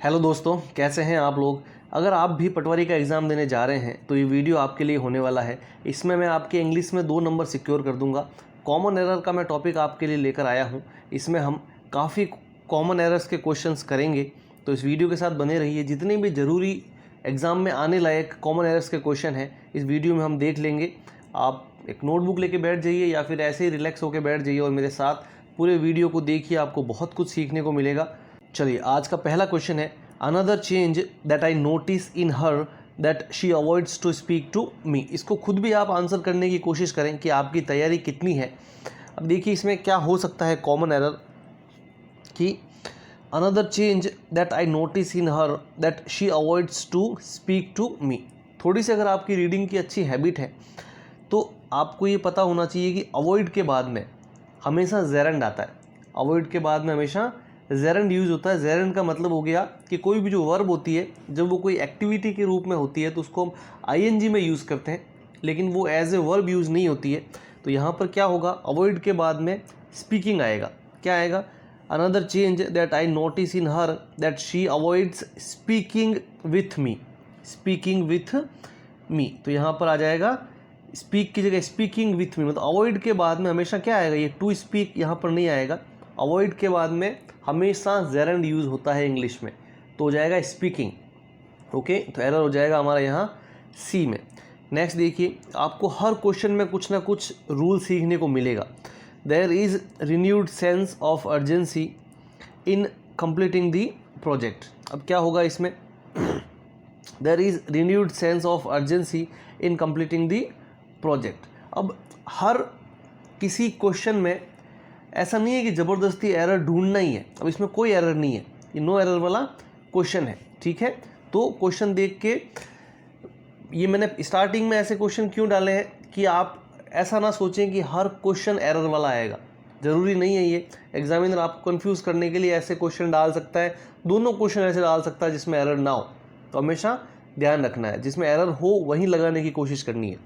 Hello दोस्तों, कैसे हैं आप लोग। अगर आप भी पटवारी का एग्ज़ाम देने जा रहे हैं तो ये वीडियो आपके लिए होने वाला है। इसमें मैं आपके इंग्लिश में 2 नंबर सिक्योर कर दूंगा। कॉमन एरर का मैं टॉपिक आपके लिए लेकर आया हूं। इसमें हम काफ़ी कॉमन एरर्स के क्वेश्चंस करेंगे, तो इस वीडियो के साथ बने रहिए। जितने भी ज़रूरी एग्ज़ाम में आने लायक कॉमन एरर्स के क्वेश्चन हैं इस वीडियो में हम देख लेंगे। आप एक नोटबुक लेके बैठ जाइए या फिर ऐसे ही रिलैक्स होकर बैठ जाइए और मेरे साथ पूरे वीडियो को देखिए, आपको बहुत कुछ सीखने को मिलेगा। चलिए, आज का पहला क्वेश्चन है, another change that I notice in her that she avoids to speak to me. इसको खुद भी आप आंसर करने की कोशिश करें कि आपकी तैयारी कितनी है। अब देखिए इसमें क्या हो सकता है कॉमन एरर कि another change that I notice in her that she avoids to speak to me. थोड़ी सी अगर आपकी रीडिंग की अच्छी हैबिट है तो आपको ये पता होना चाहिए कि अवॉइड के बाद में हमेशा जेरंड आता है। अवॉइड के बाद में हमेशा जेरंड यूज़ होता है। जेरंड का मतलब हो गया कि कोई भी जो वर्ब होती है, जब वो कोई एक्टिविटी के रूप में होती है तो उसको हम आईएनजी में यूज़ करते हैं, लेकिन वो एज ए वर्ब यूज़ नहीं होती है। तो यहाँ पर क्या होगा, अवॉइड के बाद में स्पीकिंग आएगा। क्या आएगा, another change that I notice in her that she avoids speaking with me. Speaking with me, तो यहाँ पर आ जाएगा स्पीक की जगह स्पीकिंग विथ मी। मतलब अवॉइड के बाद में हमेशा क्या आएगा, ये टू स्पीक यहाँ पर नहीं आएगा। अवॉइड के बाद में हमेशा जेरंड यूज़ होता है इंग्लिश में, तो हो जाएगा स्पीकिंग। ओके, तो एरर हो जाएगा हमारा यहाँ सी में। नेक्स्ट देखिए, आपको हर क्वेश्चन में कुछ ना कुछ रूल सीखने को मिलेगा। There is renewed sense of urgency in completing the project. अब क्या होगा इसमें, there is renewed sense of urgency in completing the project. अब हर किसी क्वेश्चन में ऐसा नहीं है कि ज़बरदस्ती एरर ढूंढना ही है। अब इसमें कोई एरर नहीं है, ये नो एरर वाला क्वेश्चन है। ठीक है, तो क्वेश्चन देख के ये मैंने स्टार्टिंग में ऐसे क्वेश्चन क्यों डाले हैं कि आप ऐसा ना सोचें कि हर क्वेश्चन एरर वाला आएगा। ज़रूरी नहीं है ये। एग्जामिनर आपको कंफ्यूज करने के लिए ऐसे क्वेश्चन डाल सकता है, दोनों क्वेश्चन ऐसे डाल सकता है जिसमें एरर ना हो। तो हमेशा ध्यान रखना है, जिसमें एरर हो वहीं लगाने की कोशिश करनी है।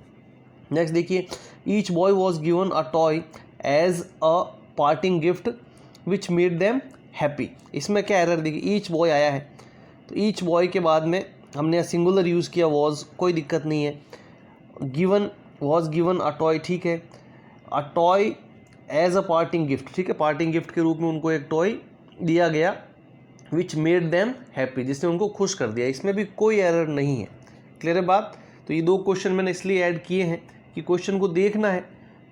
नेक्स्ट देखिए, each boy was given a toy as a parting gift which made them happy. इसमें क्या एरर देखिए, ईच बॉय आया है तो ईच बॉय के बाद में हमने सिंगुलर यूज़ किया वॉज, कोई दिक्कत नहीं है। Given, was given a toy, ठीक है। A toy as a parting gift, ठीक है, पार्टिंग गिफ्ट के रूप में उनको एक टॉय दिया गया विच मेड देम हैप्पी, जिसने उनको खुश कर दिया। इसमें भी कोई एरर नहीं है। क्लियर है बात। तो ये 2 क्वेश्चन मैंने इसलिए ऐड किए हैं कि क्वेश्चन को देखना है,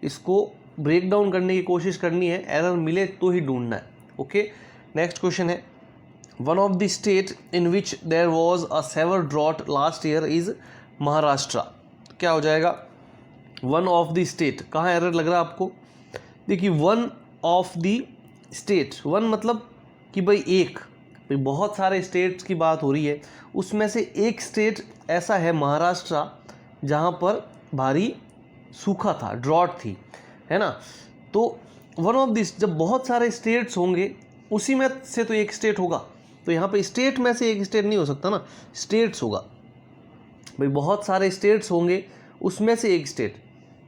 इसको ब्रेक डाउन करने की कोशिश करनी है, एरर मिले तो ही ढूंढना है। ओके, नेक्स्ट क्वेश्चन है, one of the state in which there was a severe drought last year is Maharashtra. क्या हो जाएगा, वन ऑफ द स्टेट, कहाँ एरर लग रहा है आपको। देखिए, one of the state, one मतलब कि भाई एक, भाई बहुत सारे स्टेट्स की बात हो रही है, उसमें से एक स्टेट ऐसा है महाराष्ट्र जहाँ पर भारी सूखा था, ड्रॉट थी, है ना। तो वन ऑफ दिस, जब बहुत सारे स्टेट्स होंगे उसी में से तो एक स्टेट होगा, तो यहाँ पे स्टेट में से एक स्टेट नहीं हो सकता ना, स्टेट्स होगा। भाई बहुत सारे स्टेट्स होंगे उसमें से एक स्टेट,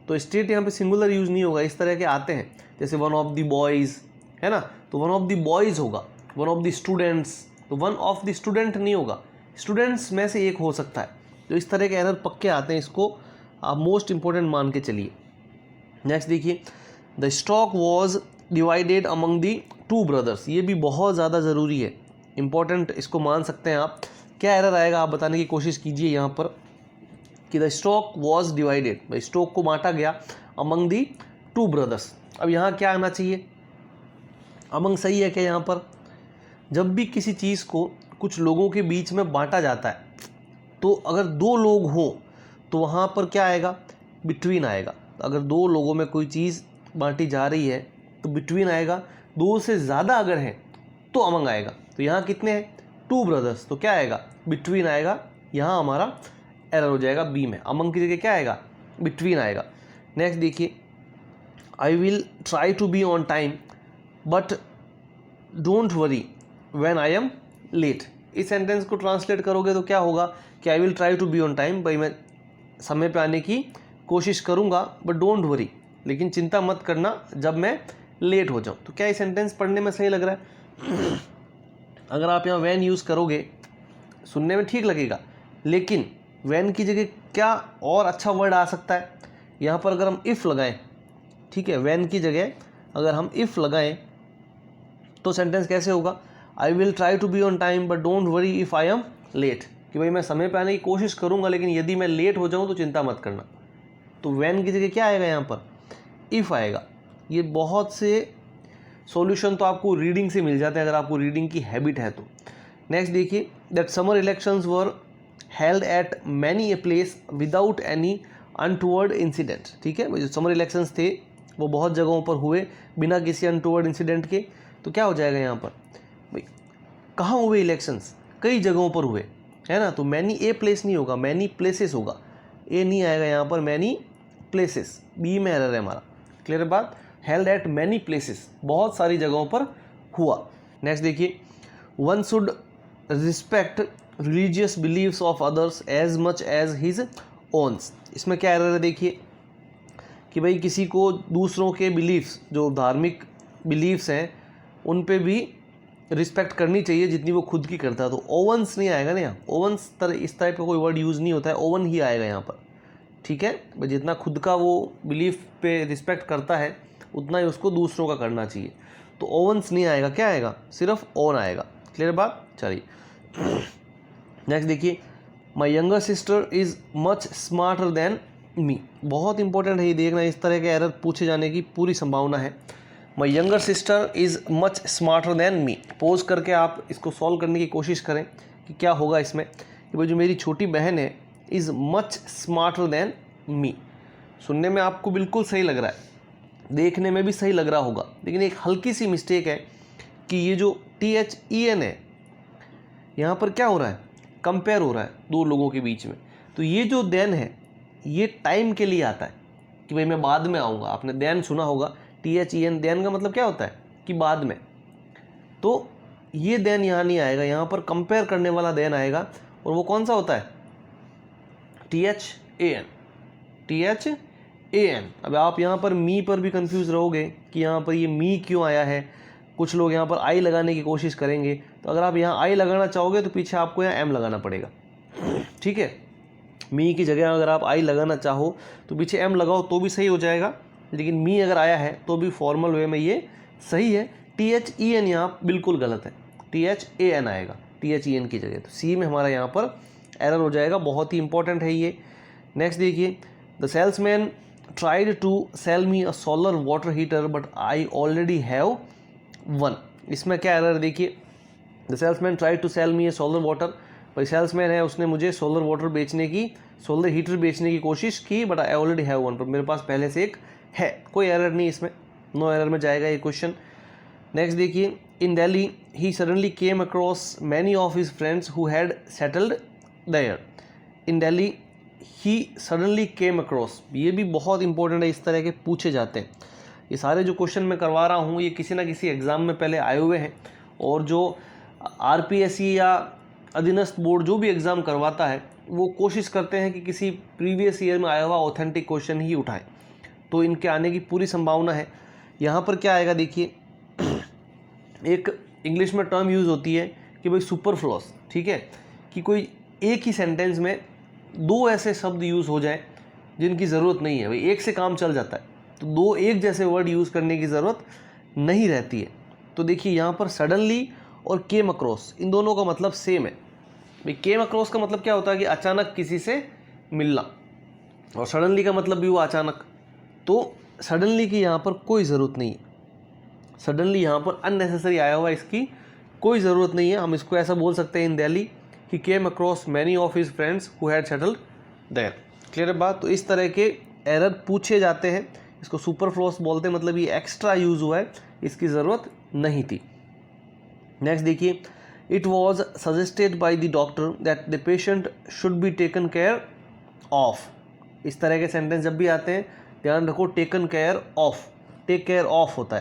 तो स्टेट यहाँ पे सिंगुलर यूज़ नहीं होगा। इस तरह के आते हैं जैसे वन ऑफ द बॉयज़, है ना, तो वन ऑफ द बॉयज़ होगा। वन ऑफ द स्टूडेंट्स, तो वन ऑफ द स्टूडेंट नहीं होगा, स्टूडेंट्स में से एक हो सकता है। तो इस तरह के एरर पक्के आते हैं, इसको आप मोस्ट इंपॉर्टेंट मान के चलिए। नेक्स्ट देखिए, the stock was divided among the 2 brothers. ये भी बहुत ज़्यादा ज़रूरी है, इंपॉर्टेंट, इसको मान सकते हैं आप। क्या एरर आएगा आप बताने की कोशिश कीजिए यहाँ पर कि द स्टॉक वॉज डिवाइडेड, भाई स्टॉक को बांटा गया अमंग दी 2 ब्रदर्स। अब यहाँ क्या आना चाहिए, अमंग सही है क्या यहाँ पर। जब भी किसी चीज़ को कुछ लोगों के बीच में बांटा जाता है तो अगर 2 लोग हों तो वहाँ पर क्या आएगा, बिटवीन आएगा। अगर 2 लोगों में कोई चीज़ बांटी जा रही है तो बिटवीन आएगा, 2 से ज़्यादा अगर है तो अमंग आएगा। तो यहाँ कितने हैं, 2 ब्रदर्स, तो क्या आएगा, बिटवीन आएगा। यहाँ हमारा एरर हो जाएगा बी में, अमंग की जगह क्या आएगा, बिटवीन आएगा। नेक्स्ट देखिए, I will try to be on time but don't worry when I am late. इस सेंटेंस को ट्रांसलेट करोगे तो क्या होगा कि I will try to be on time, भाई मैं समय पे आने की कोशिश करूँगा, बट डोंट वरी, लेकिन चिंता मत करना जब मैं लेट हो जाऊँ। तो क्या ये सेंटेंस पढ़ने में सही लग रहा है। अगर आप यहाँ वैन यूज़ करोगे सुनने में ठीक लगेगा, लेकिन वैन की जगह क्या और अच्छा वर्ड आ सकता है, यहाँ पर अगर हम इफ़ लगाएं, ठीक है, वैन की जगह अगर हम इफ़ लगाएं तो सेंटेंस कैसे होगा, I will try to be on time but don't worry if I am late, कि भाई मैं समय पे आने की कोशिश करूँगा लेकिन यदि मैं लेट हो जाऊँ तो चिंता मत करना। तो वैन की जगह क्या आएगा यहाँ पर, इफ़ आएगा। ये बहुत से सॉल्यूशन तो आपको रीडिंग से मिल जाते हैं अगर आपको रीडिंग की हैबिट है तो। नेक्स्ट देखिए, that summer elections were held at many a place without any untoward incident, ठीक है, जो समर इलेक्शंस थे वो बहुत जगहों पर हुए बिना किसी अनटूवर्ड इंसिडेंट के। तो क्या हो जाएगा यहाँ पर, भाई कहाँ हुए इलेक्शंस, कई जगहों पर हुए, है ना, तो मैनी ए प्लेस नहीं होगा, मैनी प्लेसेस होगा, ए नहीं आएगा यहाँ पर, मैनी प्लेसेस, बी में एरर है हमारा, क्लियर बात। हेल्ड एट मैनी प्लेसेस, बहुत सारी जगहों पर हुआ। नेक्स्ट देखिए, one should respect religious believes of others as much as his owns. इसमें क्या एरर है देखिए, कि भाई किसी को दूसरों के बिलीव्स, जो धार्मिक बिलीव्स हैं उन पे भी रिस्पेक्ट करनी चाहिए जितनी वो खुद की करता है। तो ओवंस नहीं आएगा ना यहाँ, ओवंस इस टाइप का कोई वर्ड यूज़ नहीं होता है, ओवन ही आएगा यहाँ पर, ठीक है, भाई जितना खुद का वो बिलीफ पे रिस्पेक्ट करता है उतना ही उसको दूसरों का करना चाहिए। तो ओवंस नहीं आएगा, क्या आएगा, सिर्फ ओन आएगा, क्लियर बात। चलिए नेक्स्ट देखिए, my younger sister is much smarter than me. बहुत इंपॉर्टेंट है ये देखना, इस तरह के एरर पूछे जाने की पूरी संभावना है। My younger sister is much smarter than me, pose करके आप इसको सॉल्व करने की कोशिश करें कि क्या होगा इसमें, कि भाई जो मेरी छोटी बहन है is much smarter than me. सुनने में आपको बिल्कुल सही लग रहा है, देखने में भी सही लग रहा होगा, लेकिन एक हल्की सी मिस्टेक है कि ये जो THEN है यहाँ पर क्या हो रहा है, कंपेयर हो रहा है दो लोगों के बीच में। तो ये जो देन है ये टाइम के लिए आता है कि भाई मैं बाद में आऊँगा, आपने देन सुना होगा, THEN, देन का मतलब क्या होता है कि बाद में। तो ये देन यहाँ नहीं आएगा, यहाँ पर कंपेयर करने वाला देन आएगा, और वो कौन सा होता है, THAN, THAN। अब आप यहाँ पर मी पर भी कंफ्यूज रहोगे कि यहाँ पर ये मी क्यों आया है, कुछ लोग यहाँ पर आई लगाने की कोशिश करेंगे। तो अगर आप यहाँ आई लगाना चाहोगे तो पीछे आपको यहाँ एम लगाना पड़ेगा, ठीक है, मी की जगह अगर आप आई लगाना चाहो तो पीछे एम लगाओ तो भी सही हो जाएगा, लेकिन मी अगर आया है तो भी फॉर्मल वे में ये सही है। THEN यहाँ बिल्कुल गलत है, THAN आएगा THEN की जगह, तो सी में हमारा यहाँ पर एरर हो जाएगा, बहुत ही इंपॉर्टेंट है ये। नेक्स्ट देखिए, the salesman tried to sell me a solar water heater but I already have one. इसमें क्या एरर है देखिए, the salesman tried to sell me a solar water, भाई सेल्समैन है उसने मुझे सोलर वाटर बेचने की, सोलर हीटर बेचने की कोशिश की, but I already have one, पर मेरे पास पहले से एक है, कोई एरर नहीं इसमें, नो एरर में जाएगा ये क्वेश्चन। नेक्स्ट देखिए, in Delhi he suddenly came across many of his friends who had settled there. In Delhi he suddenly came across, ये भी बहुत इंपॉर्टेंट है, इस तरह के पूछे जाते हैं। ये सारे जो क्वेश्चन मैं करवा रहा हूँ ये किसी ना किसी एग्ज़ाम में पहले आए हुए हैं, और जो RPSC या अधीनस्थ बोर्ड जो भी एग्ज़ाम करवाता है वो कोशिश करते हैं कि किसी प्रीवियस ईयर में आया हुआ ऑथेंटिक क्वेश्चन ही उठाएं, तो इनके आने की पूरी संभावना है। यहाँ पर क्या आएगा देखिए, एक इंग्लिश में टर्म यूज़ होती है कि भाई सुपरफ्लूअस, ठीक है, कि कोई एक ही सेंटेंस में दो ऐसे शब्द यूज़ हो जाए जिनकी ज़रूरत नहीं है, भाई एक से काम चल जाता है, तो दो एक जैसे वर्ड यूज़ करने की ज़रूरत नहीं रहती है। तो देखिए यहाँ पर सडनली और केम अक्रॉस, इन दोनों का मतलब सेम है। भाई केम अक्रॉस का मतलब क्या होता है कि अचानक किसी से मिलना, और सडनली का मतलब भी वो अचानक, तो सडनली की यहाँ पर कोई ज़रूरत नहीं है, सडनली यहाँ पर अननेसेसरी आया हुआ, इसकी कोई ज़रूरत नहीं है। हम इसको ऐसा बोल सकते हैं, in Delhi he came across many of his friends who had settled there, clear बात। तो इस तरह के एरर पूछे जाते हैं, इसको सुपरफ्लूअस बोलते हैं, मतलब ये एक्स्ट्रा यूज़ हुआ है, इसकी ज़रूरत नहीं थी। नेक्स्ट देखिए, it was suggested by the doctor that the patient should be taken care of. इस तरह के सेंटेंस जब भी आते हैं ध्यान रखो, taken care of, take care of होता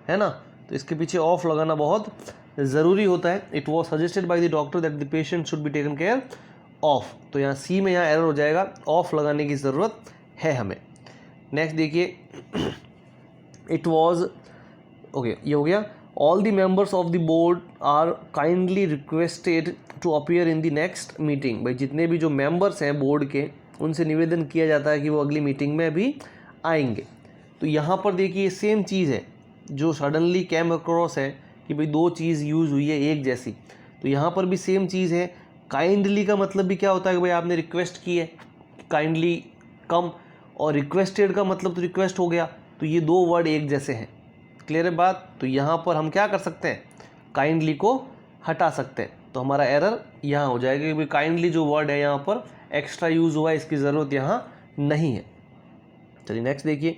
है ना, तो इसके पीछे ऑफ लगाना बहुत ज़रूरी होता है। It was suggested by the doctor that the patient should be taken care of, तो यहाँ सी में यहाँ एरर हो जाएगा, ऑफ लगाने की ज़रूरत है हमें। नेक्स्ट देखिए, इट वॉज, ओके ये हो गया, all the members of the board are kindly requested to appear in the next meeting. भाई जितने भी जो मेंबर्स हैं बोर्ड के, उनसे निवेदन किया जाता है कि वो अगली मीटिंग में भी आएंगे। तो यहाँ पर देखिए सेम चीज़ है जो सडनली कैम अक्रॉस है कि भाई दो चीज़ यूज़ हुई है एक जैसी। तो यहाँ पर भी सेम चीज़ है। काइंडली का मतलब भी क्या होता है कि भाई आपने रिक्वेस्ट की है काइंडली कम, और रिक्वेस्टेड का मतलब तो रिक्वेस्ट हो गया। तो ये दो वर्ड एक जैसे हैं। क्लियर है बात। तो यहाँ पर हम क्या कर सकते हैं, काइंडली को हटा सकते हैं। तो हमारा एरर यहाँ हो जाएगा क्योंकि काइंडली जो वर्ड है यहाँ पर एक्स्ट्रा यूज़ हुआ है, इसकी ज़रूरत यहाँ नहीं है। चलिए नेक्स्ट देखिए,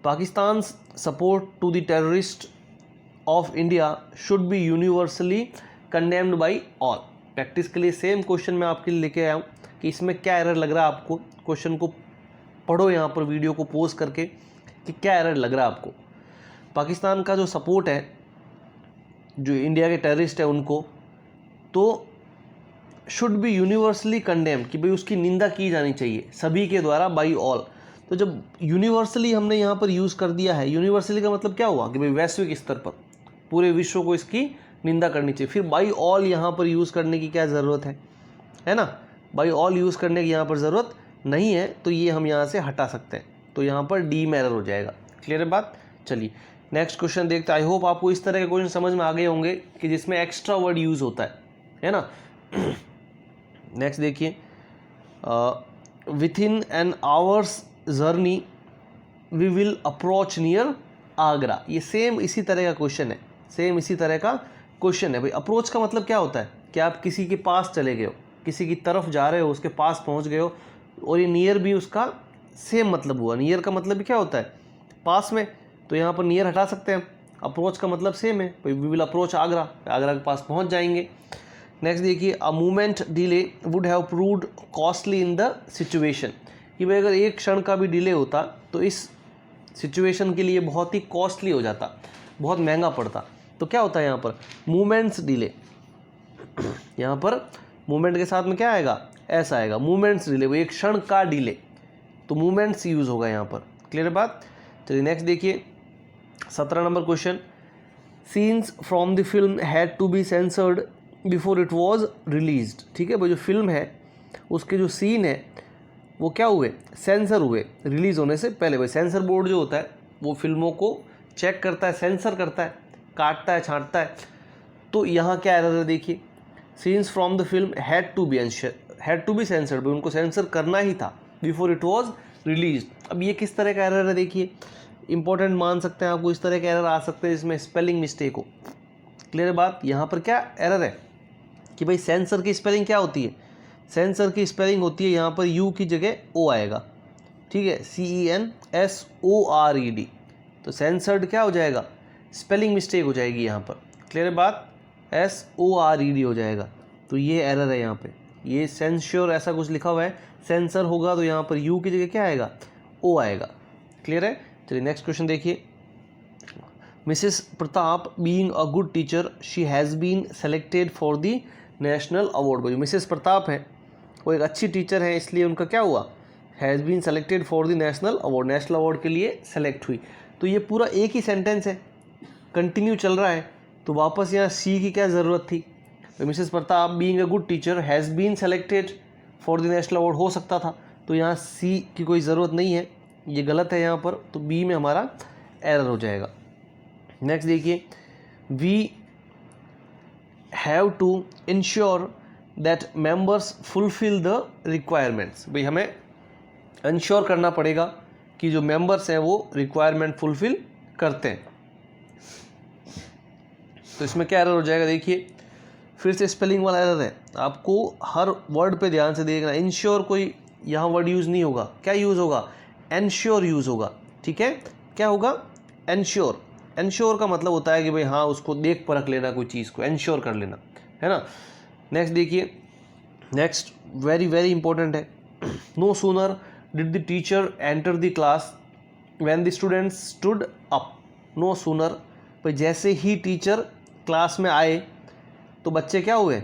Pakistan support to the terrorist of India should be universally condemned by all. Practice के लिए सेम क्वेश्चन मैं आपके लिए लेके आया हूँ कि इसमें क्या एरर लग रहा है आपको। क्वेश्चन को पढ़ो यहाँ पर वीडियो को पॉज करके कि क्या एरर लग रहा है आपको। पाकिस्तान का जो सपोर्ट है जो इंडिया के टेररिस्ट है उनको, तो शुड बी यूनिवर्सली कंडेम कि भाई उसकी निंदा की जानी चाहिए सभी के द्वारा बाई ऑल। तो जब यूनिवर्सली हमने यहाँ पर यूज़ कर दिया है, यूनिवर्सली का मतलब क्या हुआ कि भाई वैश्विक स्तर पर पूरे विश्व को इसकी निंदा करनी चाहिए। फिर बाई ऑल यहाँ पर यूज़ करने की क्या ज़रूरत है ना। बाई ऑल यूज़ करने की यहाँ पर ज़रूरत नहीं है, तो ये हम यहाँ से हटा सकते हैं। तो यहाँ पर डी में एरर हो जाएगा। क्लियर है बात। चलिए नेक्स्ट क्वेश्चन देखते हैं। आई होप आपको इस तरह के क्वेश्चन समझ में आ गए होंगे कि जिसमें एक्स्ट्रा वर्ड यूज़ होता है ना। नेक्स्ट देखिए, within an hours journey we will approach near Agra. ये सेम इसी तरह का क्वेश्चन है, सेम इसी तरह का क्वेश्चन है। भाई अप्रोच का मतलब क्या होता है कि आप किसी के पास चले गए हो, किसी की तरफ जा रहे हो, उसके पास पहुंच गए हो। और ये नियर भी उसका सेम मतलब हुआ। नियर का मतलब भी क्या होता है, पास में। तो यहाँ पर नियर हटा सकते हैं। अप्रोच का मतलब सेम है, we will approach Agra, Agra के पास पहुँच जाएंगे। नेक्स्ट देखिए, a movement delay would have proved costly in the situation. कि भाई अगर एक क्षण का भी डिले होता तो इस सिचुएशन के लिए बहुत ही कॉस्टली हो जाता, बहुत महंगा पड़ता। तो क्या होता है यहाँ पर, मूवमेंट्स डिले। यहाँ पर मूवमेंट के साथ में क्या आएगा, ऐसा आएगा, मूवमेंट्स डिले, वो एक क्षण का डिले। तो मूवमेंट्स यूज़ होगा यहाँ पर। क्लियर बात। चलिए नेक्स्ट देखिए, 17 number question, scenes from the film had to be censored before it was released. ठीक है, वो जो फिल्म है उसके जो सीन है वो क्या हुए, सेंसर हुए रिलीज़ होने से पहले। भाई सेंसर बोर्ड जो होता है वो फिल्मों को चेक करता है, सेंसर करता है, काटता है, छांटता है। तो यहाँ क्या एरर है देखिए, scenes from the film had to be censored, उनको सेंसर करना ही था बिफोर इट वॉज रिलीज। अब ये किस तरह का एरर है देखिए, इंपॉर्टेंट मान सकते हैं आपको, इस तरह का एरर आ सकते हैं जिसमें स्पेलिंग मिस्टेक हो। क्लियर बात। यहाँ पर क्या एरर है कि भाई सेंसर की स्पेलिंग क्या होती है, सेंसर की स्पेलिंग होती है यहाँ पर यू की जगह ओ आएगा। ठीक है, CENSORED। तो सेंसर्ड क्या हो जाएगा, स्पेलिंग मिस्टेक हो जाएगी यहाँ पर। क्लियर बात, SORED हो जाएगा। तो ये एरर है यहाँ पे, ये सेंश्योर ऐसा कुछ लिखा हुआ है, सेंसर होगा तो यहाँ पर यू की जगह क्या आएगा, ओ आएगा। क्लियर है। चलिए नेक्स्ट क्वेश्चन देखिए, Mrs Pratap being a good teacher she has been selected for the national award. जो मिसेस प्रताप हैं वो एक अच्छी टीचर है, इसलिए उनका क्या हुआ, has been selected for the national award, national award के लिए सेलेक्ट हुई। तो ये पूरा एक ही सेंटेंस है, कंटिन्यू चल रहा है। तो वापस यहाँ सी की क्या ज़रूरत थी, Mrs Pratap being a good teacher has been selected for the national award हो सकता था। तो यहाँ सी की कोई ज़रूरत नहीं है, ये गलत है यहाँ पर। तो बी में हमारा एरर हो जाएगा। नेक्स्ट देखिए, we have to ensure that members fulfil the requirements. भाई हमें इंश्योर करना पड़ेगा कि जो मेंबर्स हैं वो रिक्वायरमेंट फुलफिल करते हैं। तो इसमें क्या एरर हो जाएगा देखिए, फिर से स्पेलिंग वाला एरर है, आपको हर वर्ड पे ध्यान से देखना। इंश्योर कोई यहाँ वर्ड यूज़ नहीं होगा, क्या यूज़ होगा, एनश्योर यूज़ होगा। ठीक है, क्या होगा, एनश्योर। एनश्योर का मतलब होता है कि भाई हाँ उसको देख परख लेना, कोई चीज़ को एनश्योर कर लेना, है ना। नेक्स्ट देखिए, नेक्स्ट वेरी वेरी इंपॉर्टेंट है, no sooner did the teacher enter the class when the students stood up. No sooner, भाई जैसे ही टीचर क्लास में आए तो बच्चे क्या हुए,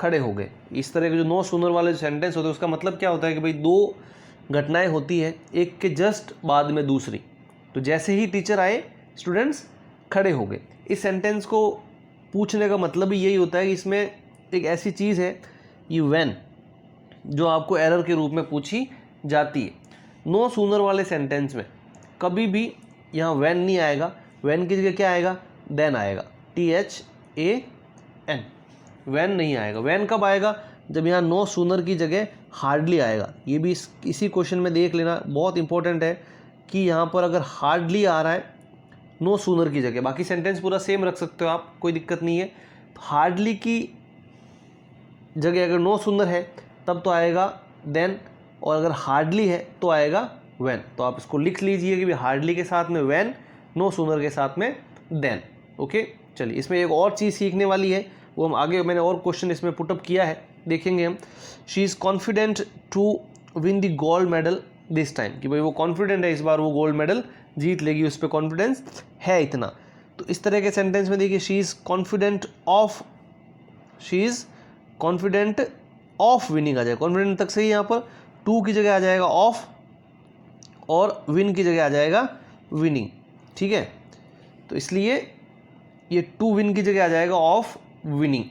खड़े हो गए। इस तरह के जो नो सूनर वाले जो सेंटेंस होते हैं उसका मतलब क्या होता है कि भाई दो घटनाएं होती है, एक के जस्ट बाद में दूसरी। तो जैसे ही टीचर आए स्टूडेंट्स खड़े हो गए। इस सेंटेंस को पूछने का मतलब ही यही होता है कि इसमें एक ऐसी चीज़ है ये व्हेन, जो आपको एरर के रूप में पूछी जाती है। नो सूनर वाले सेंटेंस में कभी भी यहाँ व्हेन नहीं आएगा, व्हेन की जगह क्या आएगा, देन आएगा, THAN, व्हेन नहीं आएगा। व्हेन कब आएगा, जब यहाँ नो सूनर की जगह हार्डली आएगा। ये भी इसी क्वेश्चन में देख लेना, बहुत इंपॉर्टेंट है कि यहाँ पर अगर हार्डली आ रहा है नो सूनर की जगह, बाकी सेंटेंस पूरा सेम रख सकते हो आप, कोई दिक्कत नहीं है। हार्डली की जगह अगर नो सूनर है तब तो आएगा देन, और अगर हार्डली है तो आएगा व्हेन। तो आप इसको लिख लीजिए कि हार्डली के साथ में व्हेन, नो सूनर के साथ में देन। ओके, चलिए इसमें एक और चीज़ सीखने वाली है, वो हम आगे, मैंने और क्वेश्चन इसमें पुटअप किया है, देखेंगे हम। She is confident to win the gold medal this time, कि भाई वो कॉन्फिडेंट है इस बार वो गोल्ड मेडल जीत लेगी, उस पर कॉन्फिडेंस है इतना। तो इस तरह के सेंटेंस में देखिए she is confident of, she is confident of winning आ जाएगा, कॉन्फिडेंट तक सही, यहाँ पर टू की जगह आ जाएगा ऑफ, और विन की जगह आ जाएगा विनिंग, ठीक है। तो इसलिए ये टू विन की जगह आ जाएगा ऑफ विनिंग,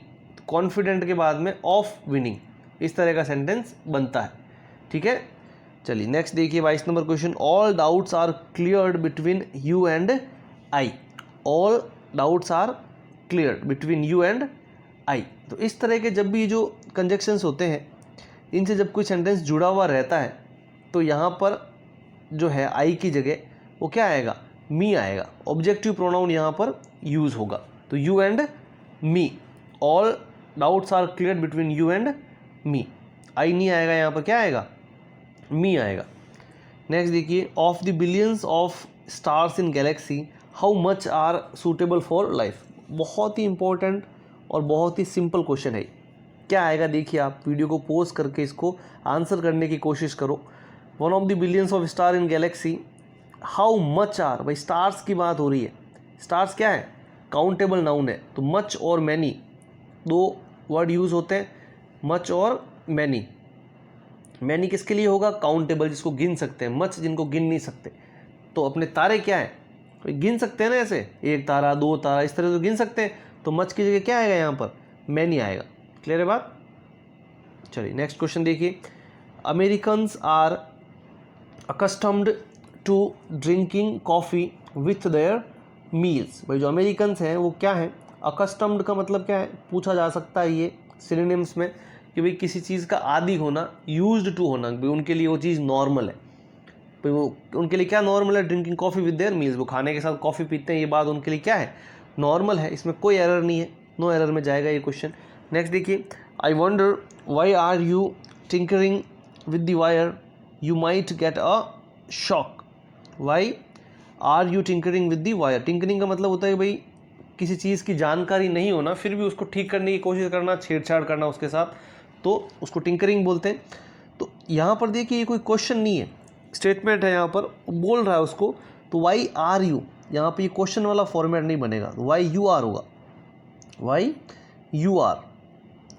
कॉन्फिडेंट के बाद में ऑफ विनिंग, इस तरह का सेंटेंस बनता है, ठीक है। चलिए नेक्स्ट देखिए 22 number question. All doubts are cleared between you and I, all doubts are cleared between you and I. तो इस तरह के जब भी जो कंजक्शंस होते हैं, इनसे जब कोई सेंटेंस जुड़ा हुआ रहता है तो यहाँ पर जो है आई की जगह वो क्या आएगा, मी आएगा, ऑब्जेक्टिव प्रोनाउन यहाँ पर यूज़ होगा। तो you and me, all doubts are clear between you and me, I नहीं आएगा, यहाँ पर क्या आएगा, मी आएगा। नेक्स्ट देखिए, of the billions of stars in galaxy how much are suitable for life. बहुत ही इंपॉर्टेंट और बहुत ही सिंपल क्वेश्चन है। क्या आएगा देखिए, आप वीडियो को पॉज करके इसको आंसर करने की कोशिश करो। One of the billions of star in galaxy how much are, भाई स्टार्स की बात हो रही है, स्टार्स क्या है, काउंटेबल नाउन है, तो मच और मैनी दो वर्ड यूज़ होते हैं, मच और मैनी। मैनी किसके लिए होगा, काउंटेबल, जिसको गिन सकते हैं, मच जिनको गिन नहीं सकते। तो अपने तारे क्या है, तो गिन सकते हैं ना, ऐसे एक तारा दो तारा इस तरह तो गिन सकते हैं, तो मच की जगह क्या आएगा, यहाँ पर मैनी आएगा। क्लियर है बात। चलिए नेक्स्ट क्वेश्चन देखिए, Americans are accustomed to drinking coffee with their meals. भाई जो अमेरिकन्स हैं वो क्या है, अकस्टम्ड का मतलब क्या है, पूछा जा सकता है ये सिनोनिम्स में, कि भाई किसी चीज़ का आदी होना, यूज्ड टू होना, भाई उनके लिए वो चीज़ नॉर्मल है। भाई वो उनके लिए क्या नॉर्मल है, drinking coffee with their meals, वो खाने के साथ कॉफ़ी पीते हैं, ये बात उनके लिए क्या है, नॉर्मल है, इसमें कोई एरर नहीं है, नो एरर में जाएगा ये क्वेश्चन। नेक्स्ट देखिए, I wonder why are you tinkering with the wire, you might get a shock. Why are you tinkering with the wire, tinkering का मतलब होता है भाई किसी चीज़ की जानकारी नहीं होना, फिर भी उसको ठीक करने की कोशिश करना, छेड़छाड़ करना उसके साथ, तो उसको टिंकरिंग बोलते हैं। तो यहाँ पर देखिए ये कोई क्वेश्चन नहीं है, स्टेटमेंट है, यहाँ पर बोल रहा है उसको, तो वाई आर यू, यहाँ पर ये क्वेश्चन वाला फॉर्मेट नहीं बनेगा, वाई यू आर होगा, वाई यू आर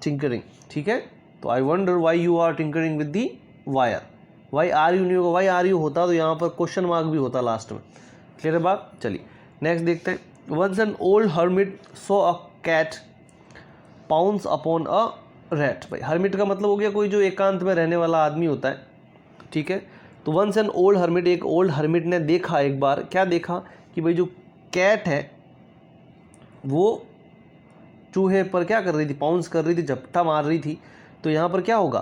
टिंकरिंग, ठीक है। तो I wonder why you are tinkering with the wire, why are you नहीं होगा, वाई आर यू होता तो यहाँ पर क्वेश्चन मार्क भी होता लास्ट में। क्लियर है बात। चलिए नेक्स्ट देखते हैं, once an old hermit saw a cat pounce upon a rat. भाई हर्मिट का मतलब हो गया कोई जो एकांत में रहने वाला आदमी होता है, ठीक है। तो वंस एन ओल्ड हर्मिट, एक ओल्ड हर्मिट ने देखा एक बार, क्या देखा कि भाई जो कैट है वो चूहे पर क्या कर रही थी, पाउंस कर रही थी, झपटा मार रही थी। तो यहाँ पर क्या होगा,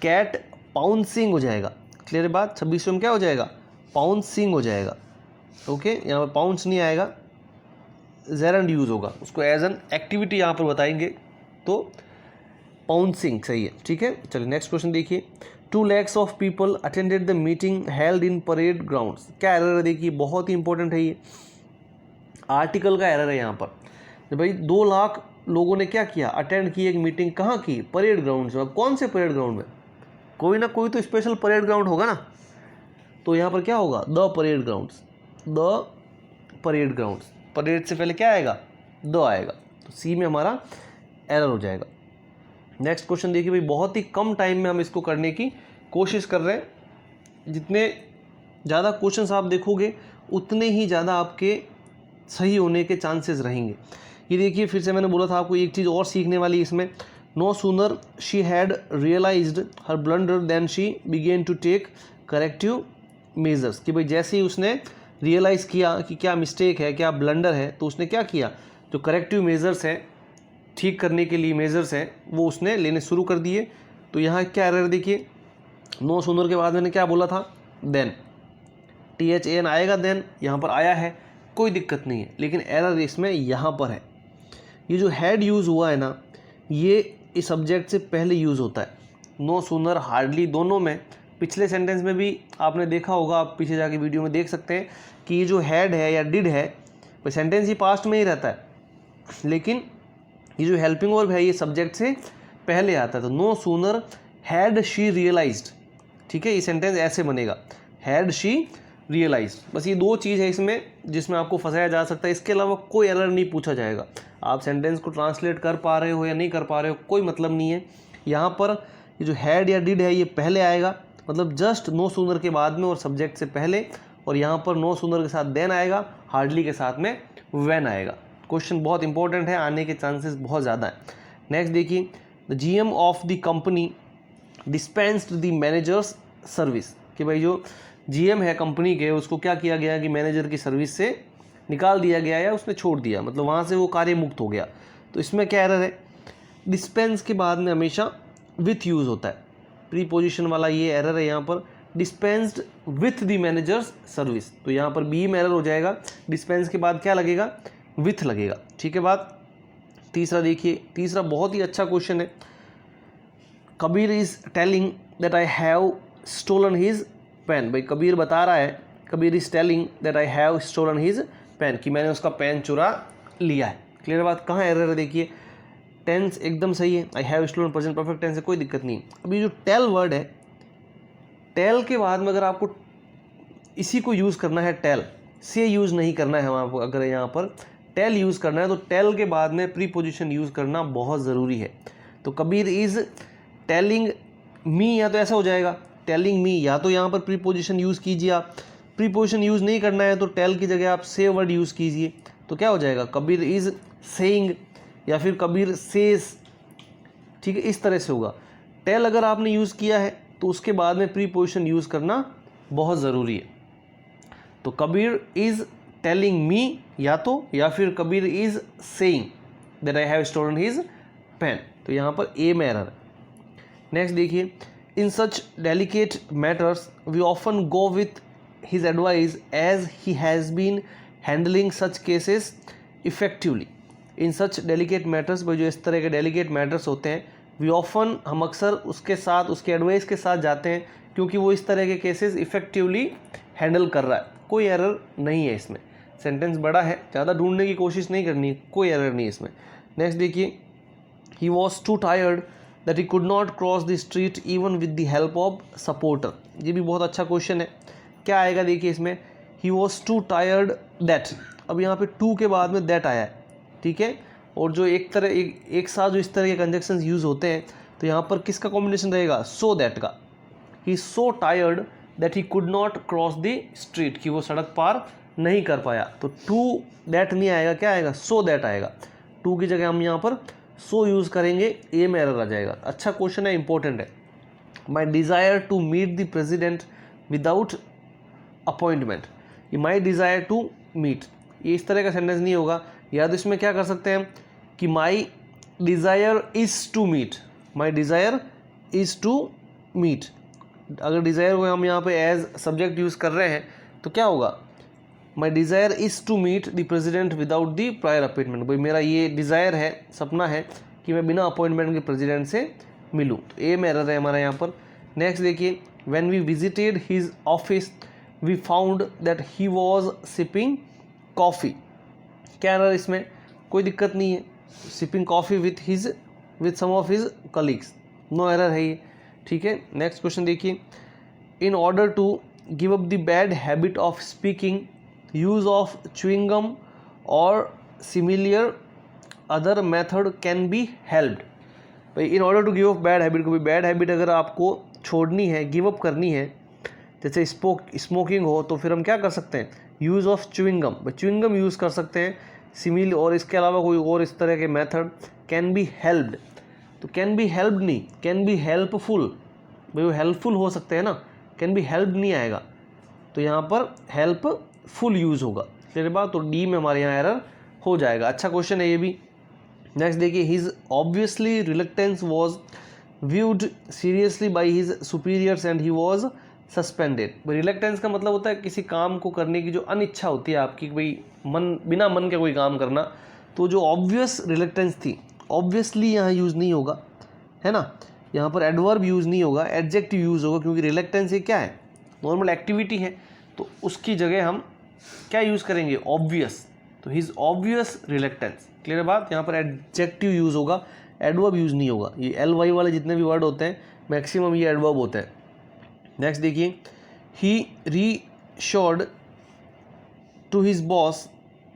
कैट पाउंसिंग हो जाएगा। क्लियर है बात। 26 में क्या हो जाएगा, पाउंसिंग हो जाएगा। ओके, यहाँ पर पाउंस नहीं आएगा, जेरंड यूज़ होगा, उसको एज एन एक्टिविटी यहाँ पर बताएंगे, तो पाउंसिंग सही है, ठीक है। चलिए नेक्स्ट क्वेश्चन देखिए, 2 lakhs of people attended the meeting held in parade grounds. क्या एरर है देखिए, बहुत ही इंपॉर्टेंट है ये, आर्टिकल का एरर है यहाँ पर। भाई 2 लाख लोगों ने क्या किया, अटेंड की एक मीटिंग, कहाँ की, परेड ग्राउंड में। कौन से परेड ग्राउंड में, कोई ना कोई तो स्पेशल परेड ग्राउंड होगा ना। तो यहाँ पर क्या होगा, the parade grounds, the parade grounds, parade से पहले क्या आएगा, द आएगा, तो सी में हमारा एरर हो जाएगा। नेक्स्ट क्वेश्चन देखिए, भाई बहुत ही कम टाइम में हम इसको करने की कोशिश कर रहे हैं। जितने ज़्यादा क्वेश्चंस आप देखोगे उतने ही ज़्यादा आपके सही होने के चांसेस रहेंगे। ये देखिए फिर से मैंने बोला था आपको एक चीज़ और सीखने वाली इसमें, no sooner she had realised her blunder then she began to take corrective measures, कि भाई जैसे ही उसने रियलाइज़ किया कि क्या मिस्टेक है, क्या ब्लंडर है, तो उसने क्या किया, जो करेक्टिव मेजर्स हैं, ठीक करने के लिए मेजर्स हैं, वो उसने लेने शुरू कर दिए। तो यहाँ क्या एरर देखिए, नो सूनर के बाद मैंने क्या बोला था, देन, THAN आएगा, देन यहाँ पर आया है, कोई दिक्कत नहीं है, लेकिन एरर इसमें यहाँ पर है। ये जो हैड यूज़ हुआ है ना, ये इस सब्जेक्ट से पहले यूज़ होता है। नो सूनर, हार्डली, दोनों में, पिछले सेंटेंस में भी आपने देखा होगा, आप पीछे जाके वीडियो में देख सकते हैं कि ये जो हैड है या डिड है, तो सेंटेंस ही पास्ट में ही रहता है, लेकिन ये जो हेल्पिंग वर्ब है ये सब्जेक्ट से पहले आता है। तो no sooner had she realised, ठीक है, ये सेंटेंस ऐसे बनेगा, हैड शी रियलाइज्ड। बस ये दो चीज़ है इसमें जिसमें आपको फंसाया जा सकता है, इसके अलावा कोई एरर नहीं पूछा जाएगा। आप सेंटेंस को ट्रांसलेट कर पा रहे हो या नहीं कर पा रहे हो, कोई मतलब नहीं है। यहाँ पर ये जो हैड या डिड है ये पहले आएगा, मतलब जस्ट नो सूनर के बाद में और सब्जेक्ट से पहले, और यहाँ पर नो सूनर के साथ देन आएगा, हार्डली के साथ में व्हेन आएगा। क्वेश्चन बहुत इंपॉर्टेंट है, आने के चांसेस बहुत ज़्यादा हैं। नेक्स्ट देखिए, the GM of the company dispensed the managers service, कि भाई जो GM है कंपनी के, उसको क्या किया गया कि मैनेजर की सर्विस से निकाल दिया गया या उसने छोड़ दिया, मतलब वहाँ से वो कार्य मुक्त हो गया। तो इसमें क्या एरर है, डिस्पेंस के बाद में हमेशा विथ यूज़ होता है, प्रीपोजिशन वाला ये एरर है यहाँ पर, dispensed with the managers service, तो यहाँ पर बी में एरर हो जाएगा, डिस्पेंस के बाद क्या लगेगा, विथ लगेगा, ठीक है बात। तीसरा देखिए, तीसरा बहुत ही अच्छा क्वेश्चन है, Kabir is telling that I have stolen his pen, भाई कबीर बता रहा है, Kabir is telling that I have stolen his pen, कि मैंने उसका पेन चुरा लिया है। क्लियर बात, कहाँ एरर है देखिए, टेंस एकदम सही है, I have stolen present perfect tense है, कोई दिक्कत नहीं। अभी जो टेल वर्ड है, टेल के बाद में अगर आपको इसी को यूज़ करना है, टेल से यूज़ नहीं करना है आपको, अगर यहाँ पर टेल यूज़ करना है तो टेल के बाद में प्रीपोजिशन यूज़ करना बहुत ज़रूरी है। तो कबीर इज़ टेलिंग मी, या तो ऐसा हो जाएगा टेलिंग मी, या तो यहाँ पर प्रीपोजिशन यूज़ कीजिए आप, प्रीपोजिशन यूज़ नहीं करना है तो टेल की जगह आप से वर्ड यूज़ कीजिए, तो क्या हो जाएगा, कबीर इज़ सेइंग या फिर कबीर सेज, ठीक है, इस तरह से होगा। टेल अगर आपने यूज़ किया है तो उसके बाद में प्रीपोजिशन यूज़ करना बहुत ज़रूरी है। तो कबीर इज़ टेलिंग मी या तो, या फिर Kabir is saying that I have stolen his pen, तो यहाँ पर ए में एरर है। नेक्स्ट देखिए, in such delicate matters we often go with his advice as he has been handling such cases effectively. In such delicate matters, भाई जो इस तरह के डेलिकेट मैटर्स होते हैं, वी ऑफन, हम अक्सर उसके साथ, उसके एडवाइस के साथ जाते हैं, क्योंकि वो इस तरह के केसेस इफेक्टिवली हैंडल कर रहा है। कोई एरर नहीं है इसमें, सेंटेंस बड़ा है, ज़्यादा ढूंढने की कोशिश नहीं करनी, कोई एरर नहीं इसमें। नेक्स्ट देखिए, he was to tired that he could not cross the street even with the help of supporter, ये भी बहुत अच्छा क्वेश्चन है। क्या आएगा देखिए इसमें, he was to tired that, अब यहाँ पे टू के बाद में दैट आया है, ठीक है, और जो एक साथ जो इस तरह के कंजक्शंस यूज़ होते हैं, तो यहाँ पर किसका कॉम्बिनेशन रहेगा, सो दैट का, he so tired that he could not cross the street, कि वो सड़क पार नहीं कर पाया। तो टू दैट नहीं आएगा, क्या आएगा, सो दैट आएगा, टू की जगह हम यहाँ पर सो यूज़ करेंगे, ए में एरर आ जाएगा। अच्छा क्वेश्चन है, इंपॉर्टेंट है। My desire to meet the president without appointment, ये माई डिज़ायर टू मीट, ये इस तरह का सेंटेंस नहीं होगा, या तो इसमें क्या कर सकते हैं कि my desire is to meet, my desire is to meet, अगर डिज़ायर को हम यहाँ पे एज सब्जेक्ट यूज़ कर रहे हैं तो क्या होगा, my desire is to meet the president without the prior appointment, भाई मेरा ये डिज़ायर है, सपना है कि मैं बिना अपॉइंटमेंट के प्रेजिडेंट से मिलूँ, तो ए में एरर है हमारा यहाँ पर। नेक्स्ट देखिए, when we visited his office we found that he was sipping coffee, क्या एरर इसमें, कोई दिक्कत नहीं है, sipping coffee with some of his colleagues, no error है ये, ठीक है। नेक्स्ट क्वेश्चन देखिए, in order to give up the bad habit of speaking use of chewing gum और similar other method can be helped, भाई in order to give up bad habit, कोई bad habit अगर आपको छोड़नी है, give up करनी है, जैसे स्मोकिंग हो, तो फिर हम क्या कर सकते हैं, यूज़ ऑफ च्युइंगम, भाई च्युइंगम यूज़ कर सकते हैं सिमिल, और इसके अलावा कोई और इस तरह के मेथड। कैन बी हेल्प्ड, तो कैन बी हेल्प्ड नहीं, कैन बी हेल्पफुल, भाई वो हेल्पफुल हो सकते हैं ना, कैन बी हेल्प्ड नहीं आएगा, तो यहाँ पर हेल्पफुल यूज़ होगा। क्लियर बात, तो डी में हमारे यहाँ एरर हो जाएगा। अच्छा क्वेश्चन है ये भी। नेक्स्ट देखिए, his obviously reluctance was viewed seriously by his superiors and he was suspended। Reluctance का मतलब होता है किसी काम को करने की जो अनिच्छा होती है आपकी, भाई मन, बिना मन के कोई काम करना, तो जो ऑब्वियस रिलक्टेंस थी, ऑब्वियसली यहाँ यूज़ नहीं होगा, है ना, यहाँ पर एडवर्ब यूज़ नहीं होगा, एडजेक्टिव यूज़ होगा, क्योंकि रिलक्टेंस ये क्या है, नॉर्मल एक्टिविटी है, तो उसकी जगह हम क्या यूज़ करेंगे, ऑब्वियस, तो हिज ऑब्वियस रिलक्टेंस। क्लियर बात, यहाँ पर एडजेक्टिव यूज़ होगा, एडवर्ब यूज़ नहीं होगा। ये एल वाई वाले जितने भी वर्ड होते हैं मैक्सिमम ये एडवर्ब होते हैं। नेक्स्ट देखिए, he reassured to his boss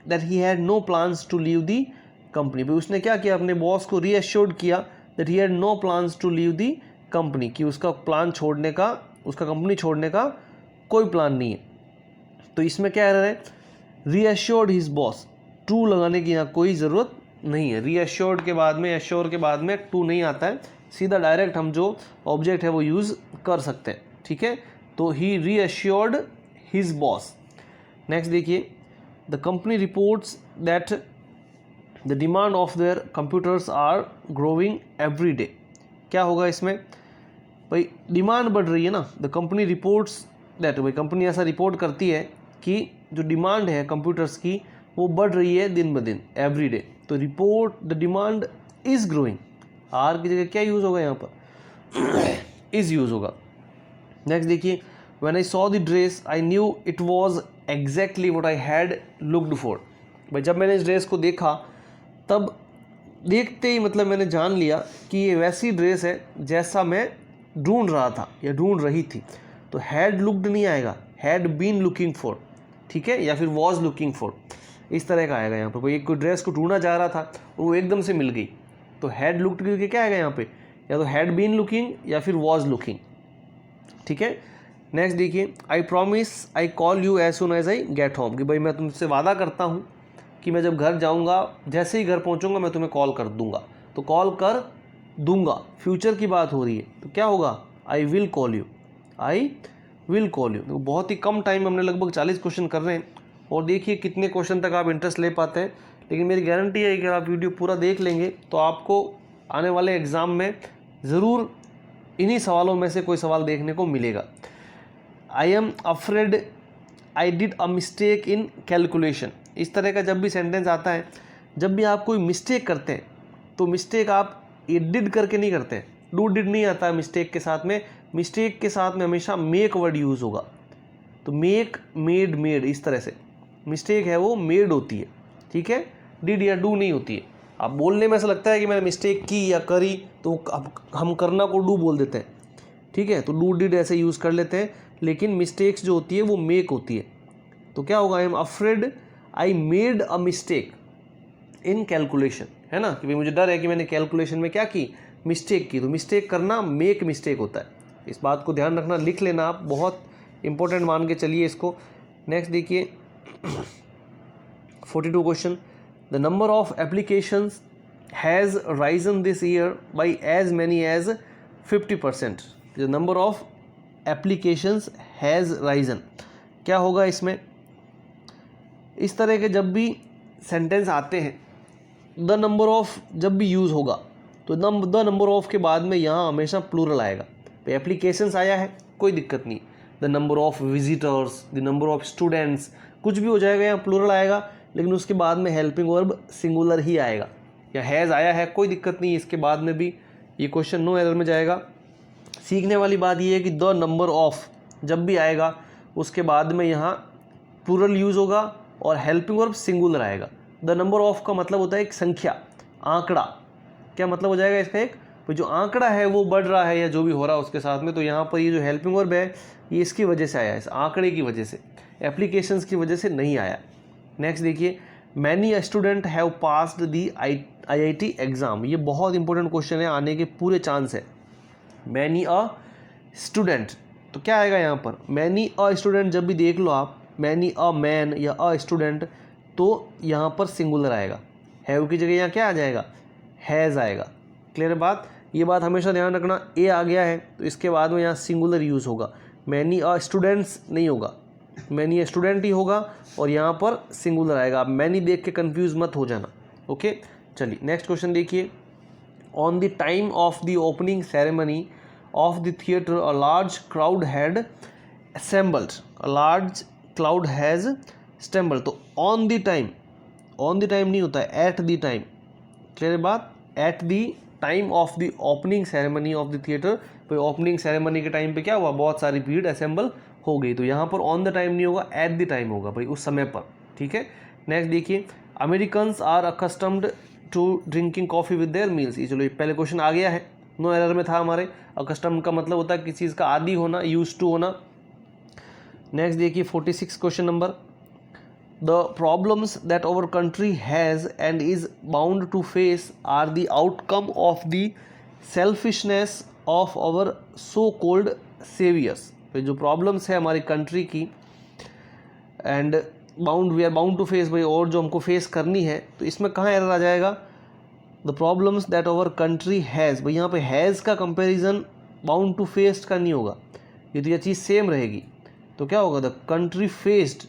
that he had no plans to leave the company. भाई उसने क्या किया, अपने बॉस को रीअश्योर्ड किया that he had no plans to leave the company, कि उसका प्लान छोड़ने का, उसका कंपनी छोड़ने का कोई प्लान नहीं है। तो इसमें क्या एरर है, रीअश्योर्ड हिज बॉस, टू लगाने की यहाँ कोई ज़रूरत नहीं है। रीअश्योर्ड के बाद में, एश्योर के बाद में टू नहीं आता है, सीधा डायरेक्ट हम जो ऑब्जेक्ट है वो यूज़ कर सकते हैं। ठीक है, तो he reassured his boss. Next देखिए, the company reports that the demand of their computers are growing every day. क्या होगा इसमें, भाई डिमांड बढ़ रही है ना, द कंपनी रिपोर्ट्स दैट, भाई कंपनी ऐसा रिपोर्ट करती है कि जो डिमांड है कंप्यूटर्स की वो बढ़ रही है दिन ब दिन, एवरी डे। तो report the demand is growing, are की जगह क्या यूज़ होगा यहाँ पर, इज़ यूज़ होगा। नेक्स्ट देखिए, when I saw the dress I knew it was exactly what I had looked for. भाई जब मैंने इस ड्रेस को देखा, तब देखते ही मतलब मैंने जान लिया कि ये वैसी ड्रेस है जैसा मैं ढूंढ रहा था या ढूंढ रही थी। तो हैड लुक्ड नहीं आएगा, हैड बीन लुकिंग फॉर, ठीक है, या फिर वॉज लुकिंग फॉर, इस तरह का आएगा यहाँ पर। कोई एक ड्रेस को ढूंढना चाह रहा था और वो एकदम से मिल गई, तो हैड लुक्ड करके क्या आएगा यहाँ पे, या तो हैड बीन लुकिंग या फिर वॉज लुकिंग। ठीक है, नेक्स्ट देखिए, I promise I call you as soon as I get home, कि भाई मैं तुमसे वादा करता हूँ कि मैं जब घर जाऊँगा, जैसे ही घर पहुँचूँगा मैं तुम्हें कॉल कर दूँगा। तो कॉल कर दूँगा, फ्यूचर की बात हो रही है, तो क्या होगा, I will call you, I will call you. बहुत ही कम टाइम, हमने लगभग 40 क्वेश्चन कर रहे हैं, और देखिए कितने क्वेश्चन तक आप इंटरेस्ट ले पाते हैं। लेकिन मेरी गारंटी है कि अगर आप वीडियो पूरा देख लेंगे तो आपको आने वाले एग्ज़ाम में ज़रूर इन्हीं सवालों में से कोई सवाल देखने को मिलेगा। I am afraid I did a mistake in calculation, इस तरह का जब भी सेंटेंस आता है, जब भी आप कोई मिस्टेक करते हैं तो मिस्टेक आप ये डिड करके नहीं करते हैं, डू डिड नहीं आता है मिस्टेक के साथ में। मिस्टेक के साथ में हमेशा मेक वर्ड यूज़ होगा, तो मेक, मेड, मेड, इस तरह से मिस्टेक है वो मेड होती है। ठीक है, डिड या डू नहीं होती है। आप बोलने में ऐसा लगता है कि मैंने मिस्टेक की या करी, तो अब हम करना को डू बोल देते हैं। ठीक है, तो डू डिड ऐसे यूज़ कर लेते हैं, लेकिन मिस्टेक्स जो होती है वो मेक होती है। तो क्या होगा, I am afraid I made a mistake in calculation, है ना, कि भाई मुझे डर है कि मैंने कैलकुलेशन में क्या की, मिस्टेक की। तो मिस्टेक करना मेक मिस्टेक होता है, इस बात को ध्यान रखना, लिख लेना आप, बहुत इंपॉर्टेंट मान के चलिए इसको। नेक्स्ट देखिए 42 question, the number of applications has risen this year by as many as 50%। The number of applications has risen, क्या होगा इसमें, इस तरह के जब भी सेंटेंस आते हैं, द नंबर ऑफ जब भी यूज़ होगा तो द नंबर ऑफ के बाद में यहाँ हमेशा प्लूरल आएगा। तो एप्लीकेशंस आया है, कोई दिक्कत नहीं, the number of visitors, the number of students, कुछ भी हो जाएगा, यहाँ प्लूरल आएगा, लेकिन उसके बाद में हेल्पिंग वर्ब सिंगुलर ही आएगा। या हैज़ आया है, कोई दिक्कत नहीं, इसके बाद में भी ये क्वेश्चन नो एरर में जाएगा। सीखने वाली बात ये है कि द नंबर ऑफ जब भी आएगा उसके बाद में यहाँ प्लूरल यूज़ होगा और हेल्पिंग वर्ब सिंगुलर आएगा। द नंबर ऑफ का मतलब होता है एक संख्या, आंकड़ा। क्या मतलब हो जाएगा इसका, एक जो आंकड़ा है वो बढ़ रहा है या जो भी हो रहा है उसके साथ में। तो यहाँ पर ये जो हेल्पिंग वर्ब है ये इसकी वजह से आया, इस आंकड़े की वजह से, एप्लीकेशंस की वजह से नहीं आया। नेक्स्ट देखिए, many student have passed the IIT exam, ये बहुत इंपॉर्टेंट क्वेश्चन है, आने के पूरे चांस है। मैनी अ स्टूडेंट, तो क्या आएगा यहाँ पर, मैनी अ स्टूडेंट जब भी देख लो आप, मैनी अ मैन या अ स्टूडेंट, तो यहाँ पर सिंगुलर आएगा। हैव की जगह यहाँ क्या आ जाएगा, हैज़ आएगा। क्लियर है बात, ये बात हमेशा ध्यान रखना। ए आ गया है तो इसके बाद में यहाँ सिंगुलर यूज़ होगा, मैनी अ स्टूडेंट्स नहीं होगा, मैनी अ स्टूडेंट ही होगा और यहाँ पर सिंगुलर आएगा। आप मैनी देख के कंफ्यूज मत हो जाना। ओके, चलिए नेक्स्ट क्वेश्चन देखिए। On the time of the opening ceremony of the theatre a large crowd had assembled, a large crowd has assembled। तो on the time, on the time नहीं होता है, एट द टाइम। क्लियर है बात, at the time of the opening ceremony of the theatre. भाई opening ceremony के time पे क्या हुआ, बहुत सारी भीड़ असेंबल हो गई। तो यहाँ पर ऑन द टाइम नहीं होगा, एट द टाइम होगा भाई, उस समय पर। ठीक है, नेक्स्ट देखिए। Americans are accustomed to drinking coffee with their meals. ये चलो ये पहले क्वेश्चन आ गया है, नो एरर में था हमारे। अकस्टम्ड का मतलब होता है किसी चीज़ का आदी होना, यूज टू होना। नेक्स्ट देखिए 46 question number. The problems that our country has and is bound to face are the outcome of the selfishness of our so called saviours. जो प्रॉब्लम्स है हमारी कंट्री की and bound, we are bound to face भाई, और जो हमको face करनी है, तो इसमें कहाँ एरर आ जाएगा, the problems that our country has. भाई यहाँ पे हैज़ का कंपेरिजन बाउंड टू फेस्ड का नहीं होगा, ये तो यह चीज़ सेम रहेगी। तो क्या होगा, द कंट्री फेस्ड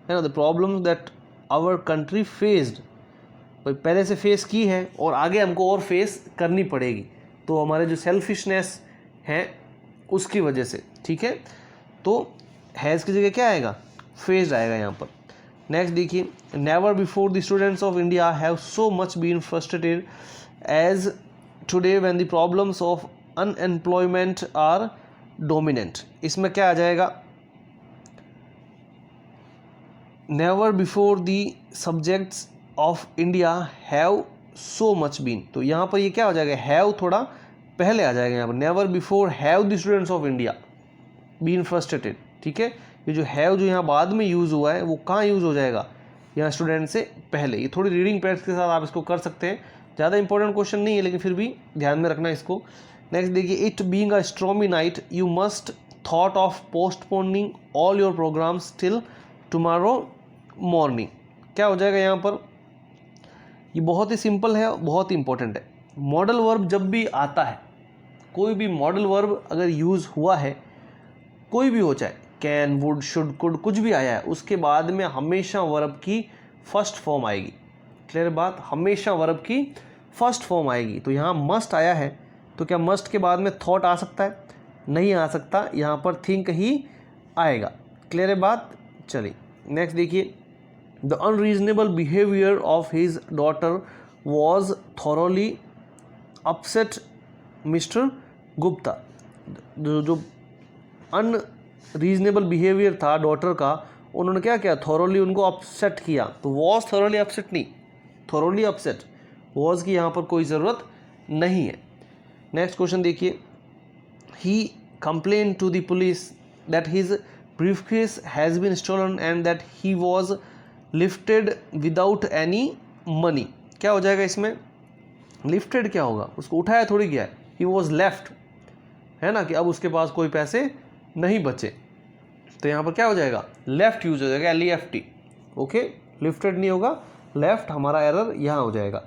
है ना, the problems that our country faced. भाई पहले से फेस की है और आगे हमको और फेस करनी पड़ेगी, तो हमारे जो सेल्फिशनेस है उसकी वजह से। ठीक है, तो हैज़ की जगह क्या आएगा, फेस्ड आएगा यहाँ पर। नेक्स्ट देखिए। Never before the students of India have so much been frustrated as today when the problems of unemployment are dominant. इसमें क्या आ जाएगा, never before the subjects of India have so much been. तो यहाँ पर ये क्या हो जाएगा, हैव थोड़ा पहले आ जाएगा यहाँ पर। Never before have the students of India been frustrated. ठीक है, ये जो हैव जो यहाँ बाद में यूज़ हुआ है वो कहाँ यूज़ हो जाएगा, यहाँ स्टूडेंट से पहले। ये थोड़ी रीडिंग प्रैक्टिस के साथ आप इसको कर सकते हैं, ज़्यादा इंपॉर्टेंट क्वेश्चन नहीं है लेकिन फिर भी ध्यान में रखना इसको। नेक्स्ट देखिए। It being a stormy night you must thought of postponing all your programmes till tomorrow morning. क्या हो जाएगा यहाँ पर, ये बहुत ही सिंपल है, बहुत ही इंपॉर्टेंट है। मॉडल वर्ब जब भी आता है, कोई भी मॉडल वर्ब अगर यूज़ हुआ है, कोई भी हो, चाहे कैन, वुड, शुड, कुड, कुछ भी आया है, उसके बाद में हमेशा वर्ब की फर्स्ट फॉर्म आएगी। क्लियर बात, हमेशा वर्ब की फर्स्ट फॉर्म आएगी। तो यहाँ मस्ट आया है, तो क्या मस्ट के बाद में थॉट आ सकता है, नहीं आ सकता, यहाँ पर थिंक ही आएगा। क्लियर है बात, चलिए नेक्स्ट देखिए। The unreasonable behaviour of his daughter was thoroughly upset mister Gupta. जो अनरीजनेबल बिहेवियर था डॉटर का, उन्होंने क्या किया, थॉरोली उनको अपसेट किया। तो वॉज थॉरोली अपसेट नहीं, थॉरोली अपसेट। वॉज की यहाँ पर कोई ज़रूरत नहीं है। नेक्स्ट क्वेश्चन देखिए। He complain to the police that his briefcase has been stolen and that he was lifted without any money. क्या हो जाएगा इसमें, लिफ्टेड क्या होगा, उसको उठाया थोड़ी गया है, ही वॉज लेफ्ट है ना, कि अब उसके पास कोई पैसे नहीं बचे। तो यहाँ पर क्या हो जाएगा, लेफ्ट यूज हो जाएगा, LEFT। ओके, लिफ्टेड नहीं होगा, लेफ्ट हमारा एरर यहाँ हो जाएगा।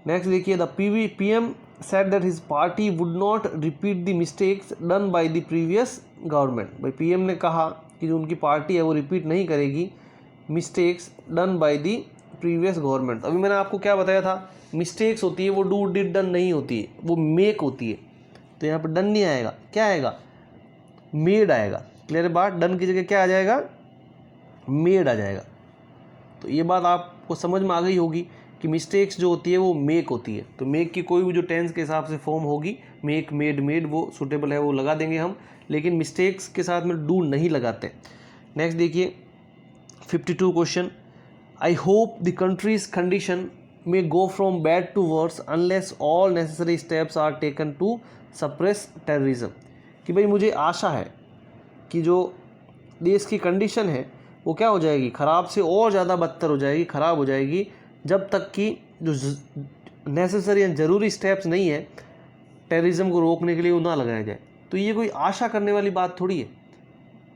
नेक्स्ट देखिए। The PM said that his party would not repeat the mistakes done by the previous government। भाई PM ने कहा कि जो उनकी पार्टी है वो रिपीट नहीं करेगी mistakes done by the previous government. अभी मैंने आपको क्या बताया था, मिस्टेक्स होती है वो डू डिड डन नहीं होती है, वो मेक होती है। तो यहाँ पर डन नहीं आएगा, क्या आएगा, मेड आएगा। क्लियर बात, डन की जगह क्या आ जाएगा, मेड आ जाएगा। तो ये बात आपको समझ में आ गई होगी कि मिस्टेक्स जो होती है वो मेक होती है। तो मेक की कोई भी जो टेंस के हिसाब से फॉर्म होगी, मेक, मेड, मेड, वो सूटेबल है वो लगा देंगे हम, लेकिन मिस्टेक्स के साथ में डू नहीं लगाते। नेक्स्ट देखिए 52 question. I hope the country's condition may go from bad to worse unless all necessary steps are taken to suppress terrorism. कि भाई मुझे आशा है कि जो देश की कंडीशन है वो क्या हो जाएगी, ख़राब से और ज़्यादा बदतर हो जाएगी, ख़राब हो जाएगी, जब तक कि जो नेसेसरी या ज़रूरी स्टेप्स नहीं है टेररिज्म को रोकने के लिए वो ना लगाया जाए। तो ये कोई आशा करने वाली बात थोड़ी है,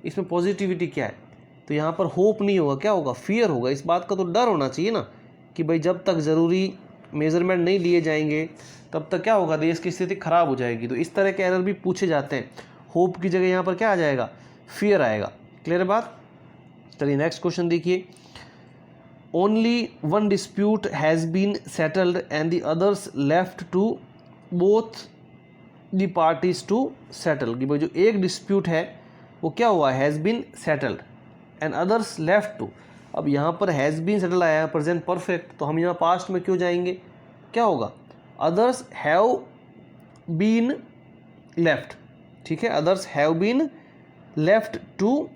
इसमें पॉजिटिविटी क्या है। तो यहाँ पर होप नहीं होगा, क्या होगा, फियर होगा। इस बात का तो डर होना चाहिए ना कि भाई जब तक ज़रूरी मेजरमेंट नहीं लिए जाएंगे तब तक क्या होगा, देश की स्थिति खराब हो जाएगी। तो इस तरह के एरर भी पूछे जाते हैं। होप की जगह यहाँ पर क्या आ जाएगा, फियर आएगा। क्लियर है बात। चलिए नेक्स्ट क्वेश्चन देखिए। Only one dispute has been settled and the others left to both the parties to settle. कि भाई जो एक डिस्प्यूट है वो क्या हुआ, has been settled and others left to. अब यहाँ पर हैज़ बीन सेटल आया है प्रेजेंट परफेक्ट, तो हम यहाँ पास्ट में क्यों जाएंगे, क्या होगा, अदर्स हैव बीन लेफ्ट। ठीक है, others have been left to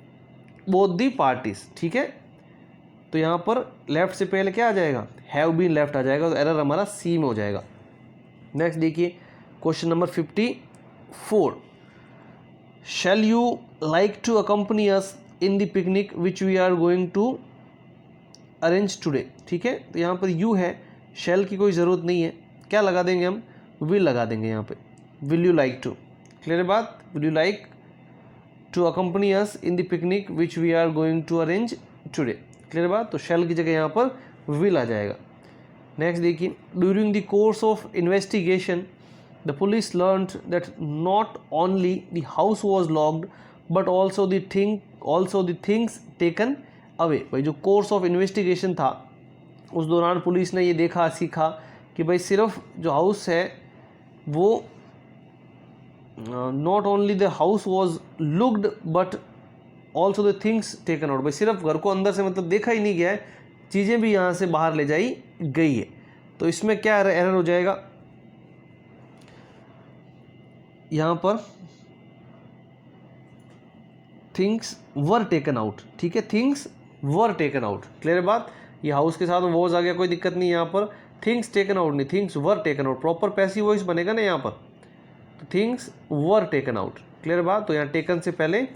both the parties. ठीक है, तो यहाँ पर लेफ्ट से पहले क्या आ जाएगा, हैव बीन लेफ्ट आ जाएगा, तो एरर हमारा सी में हो जाएगा। नेक्स्ट देखिए question number 54। Shall you like to accompany us in the picnic which we are going to arrange today. ठीक है, तो यहाँ पर यू है, शैल की कोई ज़रूरत नहीं है, क्या लगा देंगे हम, विल लगा देंगे यहाँ पे, will you like to. Clear बात, will you like to accompany us in the picnic which we are going to arrange today. Clear बात, तो शैल की जगह यहाँ पर विल आ जाएगा। नेक्स्ट देखिए, during the course of investigation the police learned that not only the house was locked but also the things taken away. भाई जो कोर्स ऑफ इन्वेस्टिगेशन था उस दौरान पुलिस ने ये देखा सीखा कि भाई सिर्फ जो हाउस है वो not only the house was looked but also the things taken out. भाई सिर्फ घर को अंदर से मतलब देखा ही नहीं गया है, चीज़ें भी यहाँ से बाहर ले जाई गई है। तो इसमें क्या एरर हो जाएगा, यहाँ पर थिंग्स वर टेकन आउट। ठीक है, things were taken out. Clear बात, ये हाउस के साथ में वॉज आ गया, कोई दिक्कत नहीं, यहाँ पर थिंग्स टेकन आउट नहीं, things were taken out, proper passive voice बनेगा ना यहाँ पर, तो things were taken out. Clear बात, तो यहाँ टेकन से पहले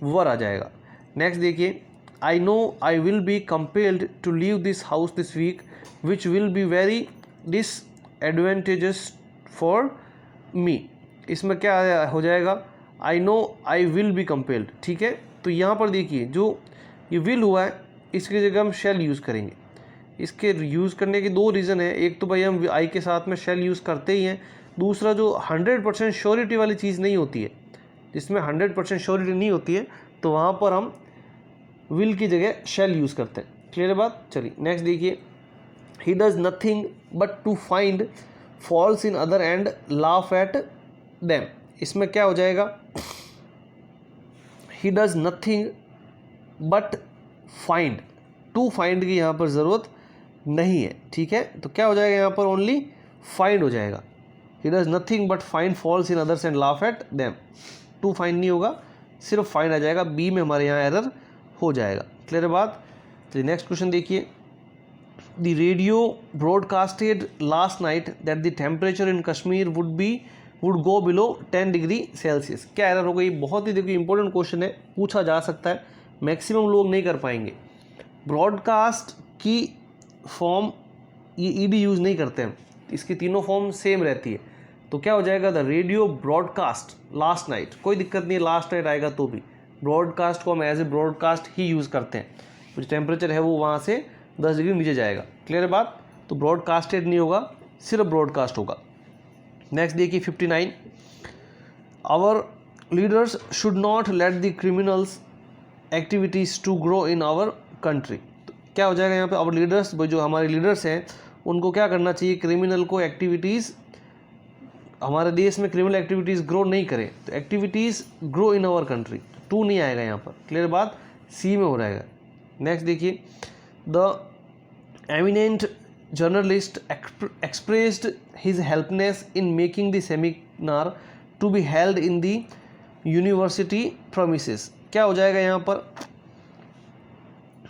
वर आ जाएगा। नेक्स्ट देखिए, I know I will be compelled to leave this house this week which will be very disadvantageous for me. इसमें क्या हो जाएगा, I know I will be compelled. ठीक है, तो यहाँ पर देखिए जो ये विल हुआ है इसकी जगह हम शैल यूज़ करेंगे। इसके यूज़ करने के दो रीज़न है, एक तो भाई हम आई के साथ में शैल यूज़ करते ही हैं, दूसरा जो 100% श्योरिटी वाली चीज़ नहीं होती है, जिसमें 100% श्योरिटी नहीं होती है, तो वहाँ पर हम विल की जगह शैल यूज़ करते हैं। क्लियर बात। चलिए नेक्स्ट देखिए, he does nothing but to find faults in other and laugh at them. इसमें क्या हो जाएगा, he does nothing but find, to find की यहाँ पर ज़रूरत नहीं है। ठीक है, तो क्या हो जाएगा यहाँ पर, ओनली फाइंड हो जाएगा। He does nothing but find faults in others and laugh at them, to find नहीं होगा, सिर्फ फाइंड आ जाएगा, बी में हमारे यहाँ एरर हो जाएगा। क्लियर बात। तो नेक्स्ट क्वेश्चन देखिए, the radio broadcasted last night that the temperature in Kashmir would go below 10 degree Celsius. क्या एरर हो गई, बहुत ही देखिए इंपॉर्टेंट क्वेश्चन है, पूछा जा सकता है, मैक्सिमम लोग नहीं कर पाएंगे। ब्रॉडकास्ट की फॉर्म ये ईडी यूज़ नहीं करते हैं, इसकी तीनों फॉर्म सेम रहती है, तो क्या हो जाएगा, the radio broadcast last night, कोई दिक्कत नहीं, लास्ट नाइट आएगा तो भी ब्रॉडकास्ट को हम एज ए ब्रॉडकास्ट ही यूज़ करते हैं, जो टेम्परेचर है वो वहाँ से 10 डिग्री नीचे जाएगा। क्लियर बात, तो ब्रॉडकास्टेड नहीं होगा, सिर्फ ब्रॉडकास्ट होगा। नेक्स्ट देखिए 59, our leaders should not let the criminals activities to grow in our country. तो क्या हो जाएगा यहाँ पे, आवर लीडर्स, जो हमारे लीडर्स हैं उनको क्या करना चाहिए, क्रिमिनल को एक्टिविटीज़, हमारे देश में क्रिमिनल एक्टिविटीज़ ग्रो नहीं करें, तो activities grow in our country, to नहीं आएगा यहाँ पर। क्लियर बात, सी में हो रहेगा। नेक्स्ट देखिए, the eminent journalist expressed his helpness in making the seminar to be held in the university promises. क्या हो जाएगा यहाँ पर,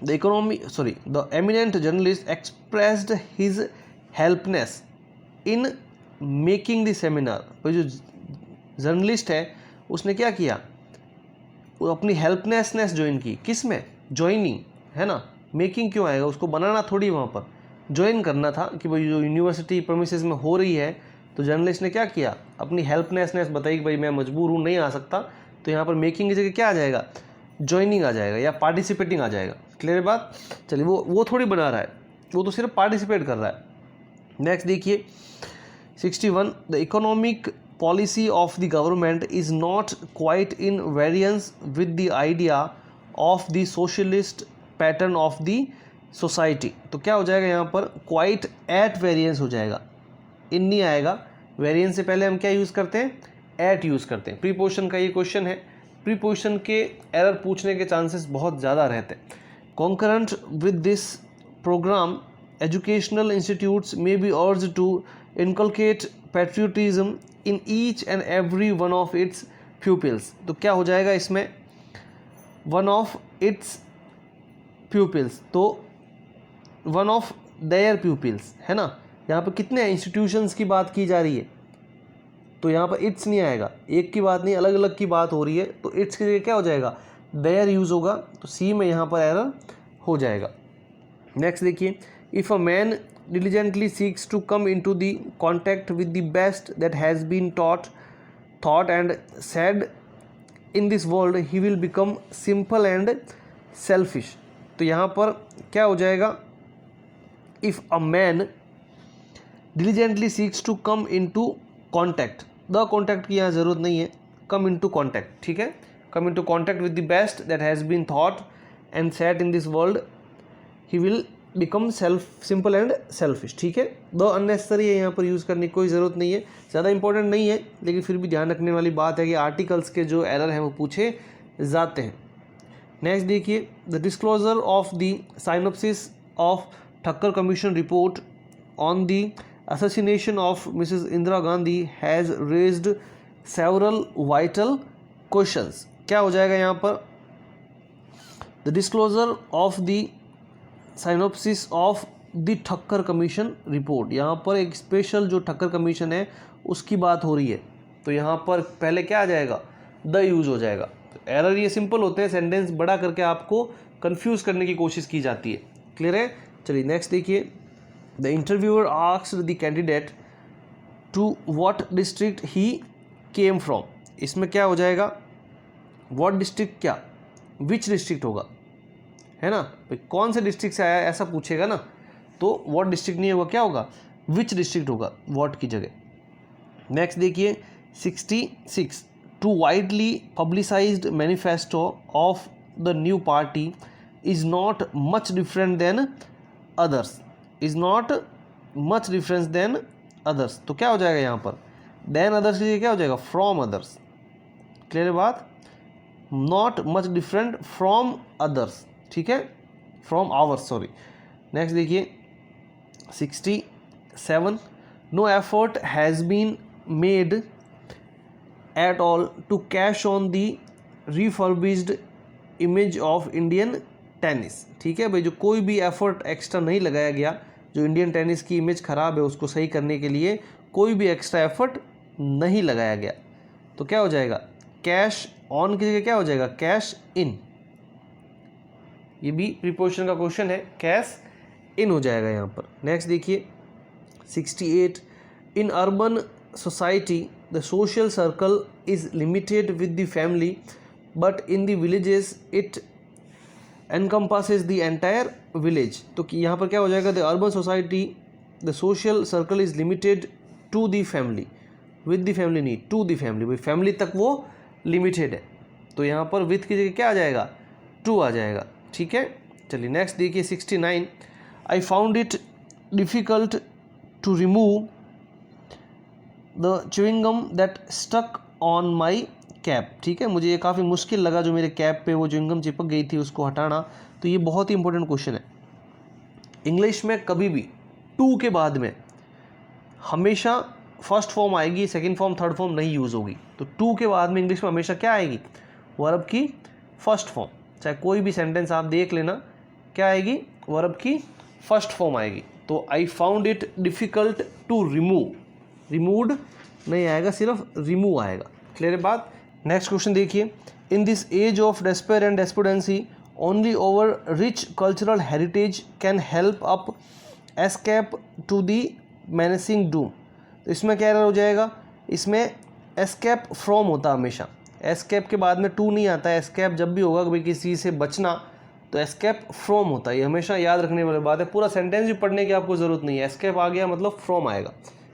the eminent journalist expressed his helpness in making the seminar. तो जो जर्नलिस्ट है उसने क्या किया, वो अपनी हेल्पनेसनेस ज्वाइन की, किस में, ज्वाइनिंग है ना, मेकिंग क्यों आएगा, उसको बनाना थोड़ी, वहाँ पर ज्वाइन करना था कि भाई जो यूनिवर्सिटी प्रीमिसेस में हो रही है, तो जर्नलिस्ट ने क्या किया, अपनी हेल्पनेसनेस बताई कि भाई मैं मजबूर हूँ, नहीं आ सकता, तो यहाँ पर मेकिंग की जगह क्या आ जाएगा, ज्वाइनिंग आ जाएगा या पार्टिसिपेटिंग आ जाएगा। क्लियर बात? चलिए वो थोड़ी बना रहा है, वो तो सिर्फ पार्टिसिपेट कर रहा है। नेक्स्ट देखिए 61, the economic policy of the government is not quite in variance with the idea of the socialist pattern of the society. तो क्या हो जाएगा यहाँ पर, क्वाइट एट वेरियंस हो जाएगा, इन नहीं आएगा। वेरियंस से पहले हम क्या यूज़ करते हैं, एट यूज़ करते हैं। प्रीपोजिशन का ये क्वेश्चन है, प्रीपोजिशन के एरर पूछने के चांसेस बहुत ज़्यादा रहते हैं। Concurrent with this programme educational institutes may be urged to inculcate patriotism in each and every one of its pupils। तो क्या हो जाएगा इसमें, one of its pupils, तो one of their pupils है ना। यहाँ पर कितने इंस्टीट्यूशंस की बात की जा रही है, तो यहाँ पर इट्स नहीं आएगा, एक की बात नहीं, अलग अलग की बात हो रही है, तो इट्स की जगह क्या हो जाएगा, देयर यूज़ होगा, तो सी में यहाँ पर एरर हो जाएगा। नेक्स्ट देखिए, if a man diligently seeks to come into the contact with the best that has been thought and said in this world, he will become simple and selfish। तो यहाँ पर क्या हो जाएगा, if a man diligently seeks to come into contact, the contact की यहाँ ज़रूरत नहीं है, come into contact, ठीक है, come into contact with the best that has been thought and said in this world, he will become simple and selfish. ठीक है, दो अननेसेसरी है, यहाँ पर यूज़ करने की कोई ज़रूरत नहीं है, ज़्यादा इंपॉर्टेंट नहीं है, लेकिन फिर भी ध्यान रखने वाली बात है कि आर्टिकल्स के जो एरर हैं वो पूछे जाते हैं। नेक्स्ट देखिए, the disclosure of the synopsis of Thakkar commission report on the assassination of Mrs Indira Gandhi has raised several vital questions. क्या हो जाएगा यहाँ पर, the disclosure of the synopsis of the Thakkar commission report, यहाँ पर एक स्पेशल जो ठक्कर कमीशन है उसकी बात हो रही है, तो यहाँ पर पहले क्या आ जाएगा, द यूज़ हो जाएगा। तो एरर ये सिंपल होते हैं, सेंटेंस बड़ा करके आपको कंफ्यूज करने की कोशिश की जाती है। क्लियर है? चलिए नेक्स्ट देखिए, the interviewer asked the candidate to what district he came from. इसमें क्या हो जाएगा, व्हाट डिस्ट्रिक्ट, क्या विच डिस्ट्रिक्ट होगा, है ना भाई, कौन से डिस्ट्रिक्ट से आया ऐसा पूछेगा ना, तो व्हाट डिस्ट्रिक्ट नहीं होगा, क्या होगा, विच डिस्ट्रिक्ट होगा व्हाट की जगह। नेक्स्ट देखिए 66, too widely publicised manifesto of the new party is not much different than others, is not much difference than others. तो क्या हो जाएगा यहाँ पर, देन अदर्स की जगह क्या हो जाएगा, फ्रॉम अदर्स। क्लियर बात, not much different from others, ठीक है, फ्रॉम आवर्स, सॉरी। नेक्स्ट देखिए 67, no effort has been made at all to cash on the refurbished image of Indian tennis. ठीक है भाई, जो कोई भी एफर्ट एक्स्ट्रा नहीं लगाया गया, जो इंडियन टेनिस की इमेज ख़राब है उसको सही करने के लिए कोई भी एक्स्ट्रा एफर्ट नहीं लगाया गया, तो क्या हो जाएगा, कैश ऑन की जगह क्या हो जाएगा, कैश इन। ये भी प्रीपोजिशन का क्वेश्चन है, कैश इन हो जाएगा यहाँ पर। नेक्स्ट देखिए 68, in urban society the social circle is limited with the family but in the villages it encompasses the entire village. तो यहाँ पर क्या हो जाएगा, the urban society the social circle is limited to the family, with the family नहीं, to the family, भाई family तक वो लिमिटेड है, तो यहाँ पर विथ की जगह क्या आ जाएगा, टू आ जाएगा। ठीक है, चलिए नेक्स्ट देखिए 69, I found it difficult to remove the chewing gum that stuck on my cap. ठीक है, मुझे ये काफ़ी मुश्किल लगा, जो मेरे कैप पे वो च्युइंग गम चिपक गई थी उसको हटाना। तो ये बहुत ही इंपॉर्टेंट क्वेश्चन है। इंग्लिश में कभी भी टू के बाद में हमेशा फर्स्ट फॉर्म आएगी, सेकंड फॉर्म थर्ड फॉर्म नहीं यूज़ होगी। तो टू के बाद में इंग्लिश में हमेशा क्या आएगी, वर्ब की फर्स्ट फॉर्म। चाहे कोई भी सेंटेंस आप देख लेना, क्या आएगी, वर्ब की फर्स्ट फॉर्म आएगी। तो I found it difficult to remove, removed नहीं आएगा, सिर्फ रिमूव आएगा। क्लियर है बात। नेक्स्ट क्वेश्चन देखिए, in this age of despair and despondency only over rich cultural heritage can help up escape to the menacing doom. तो इसमें क्या एरर हो जाएगा, इसमें एस्केप फ्रॉम होता हमेशा, एस्केप के बाद में टू नहीं आता है। एस्केप जब भी होगा भाई किसी चीज़ से बचना तो एस्केप फ्रॉम होता है, ये हमेशा याद रखने वाली बात है। पूरा सेंटेंस भी पढ़ने की आपको ज़रूरत नहीं है, एस्केप आ गया मतलब फ्रॉम आएगा।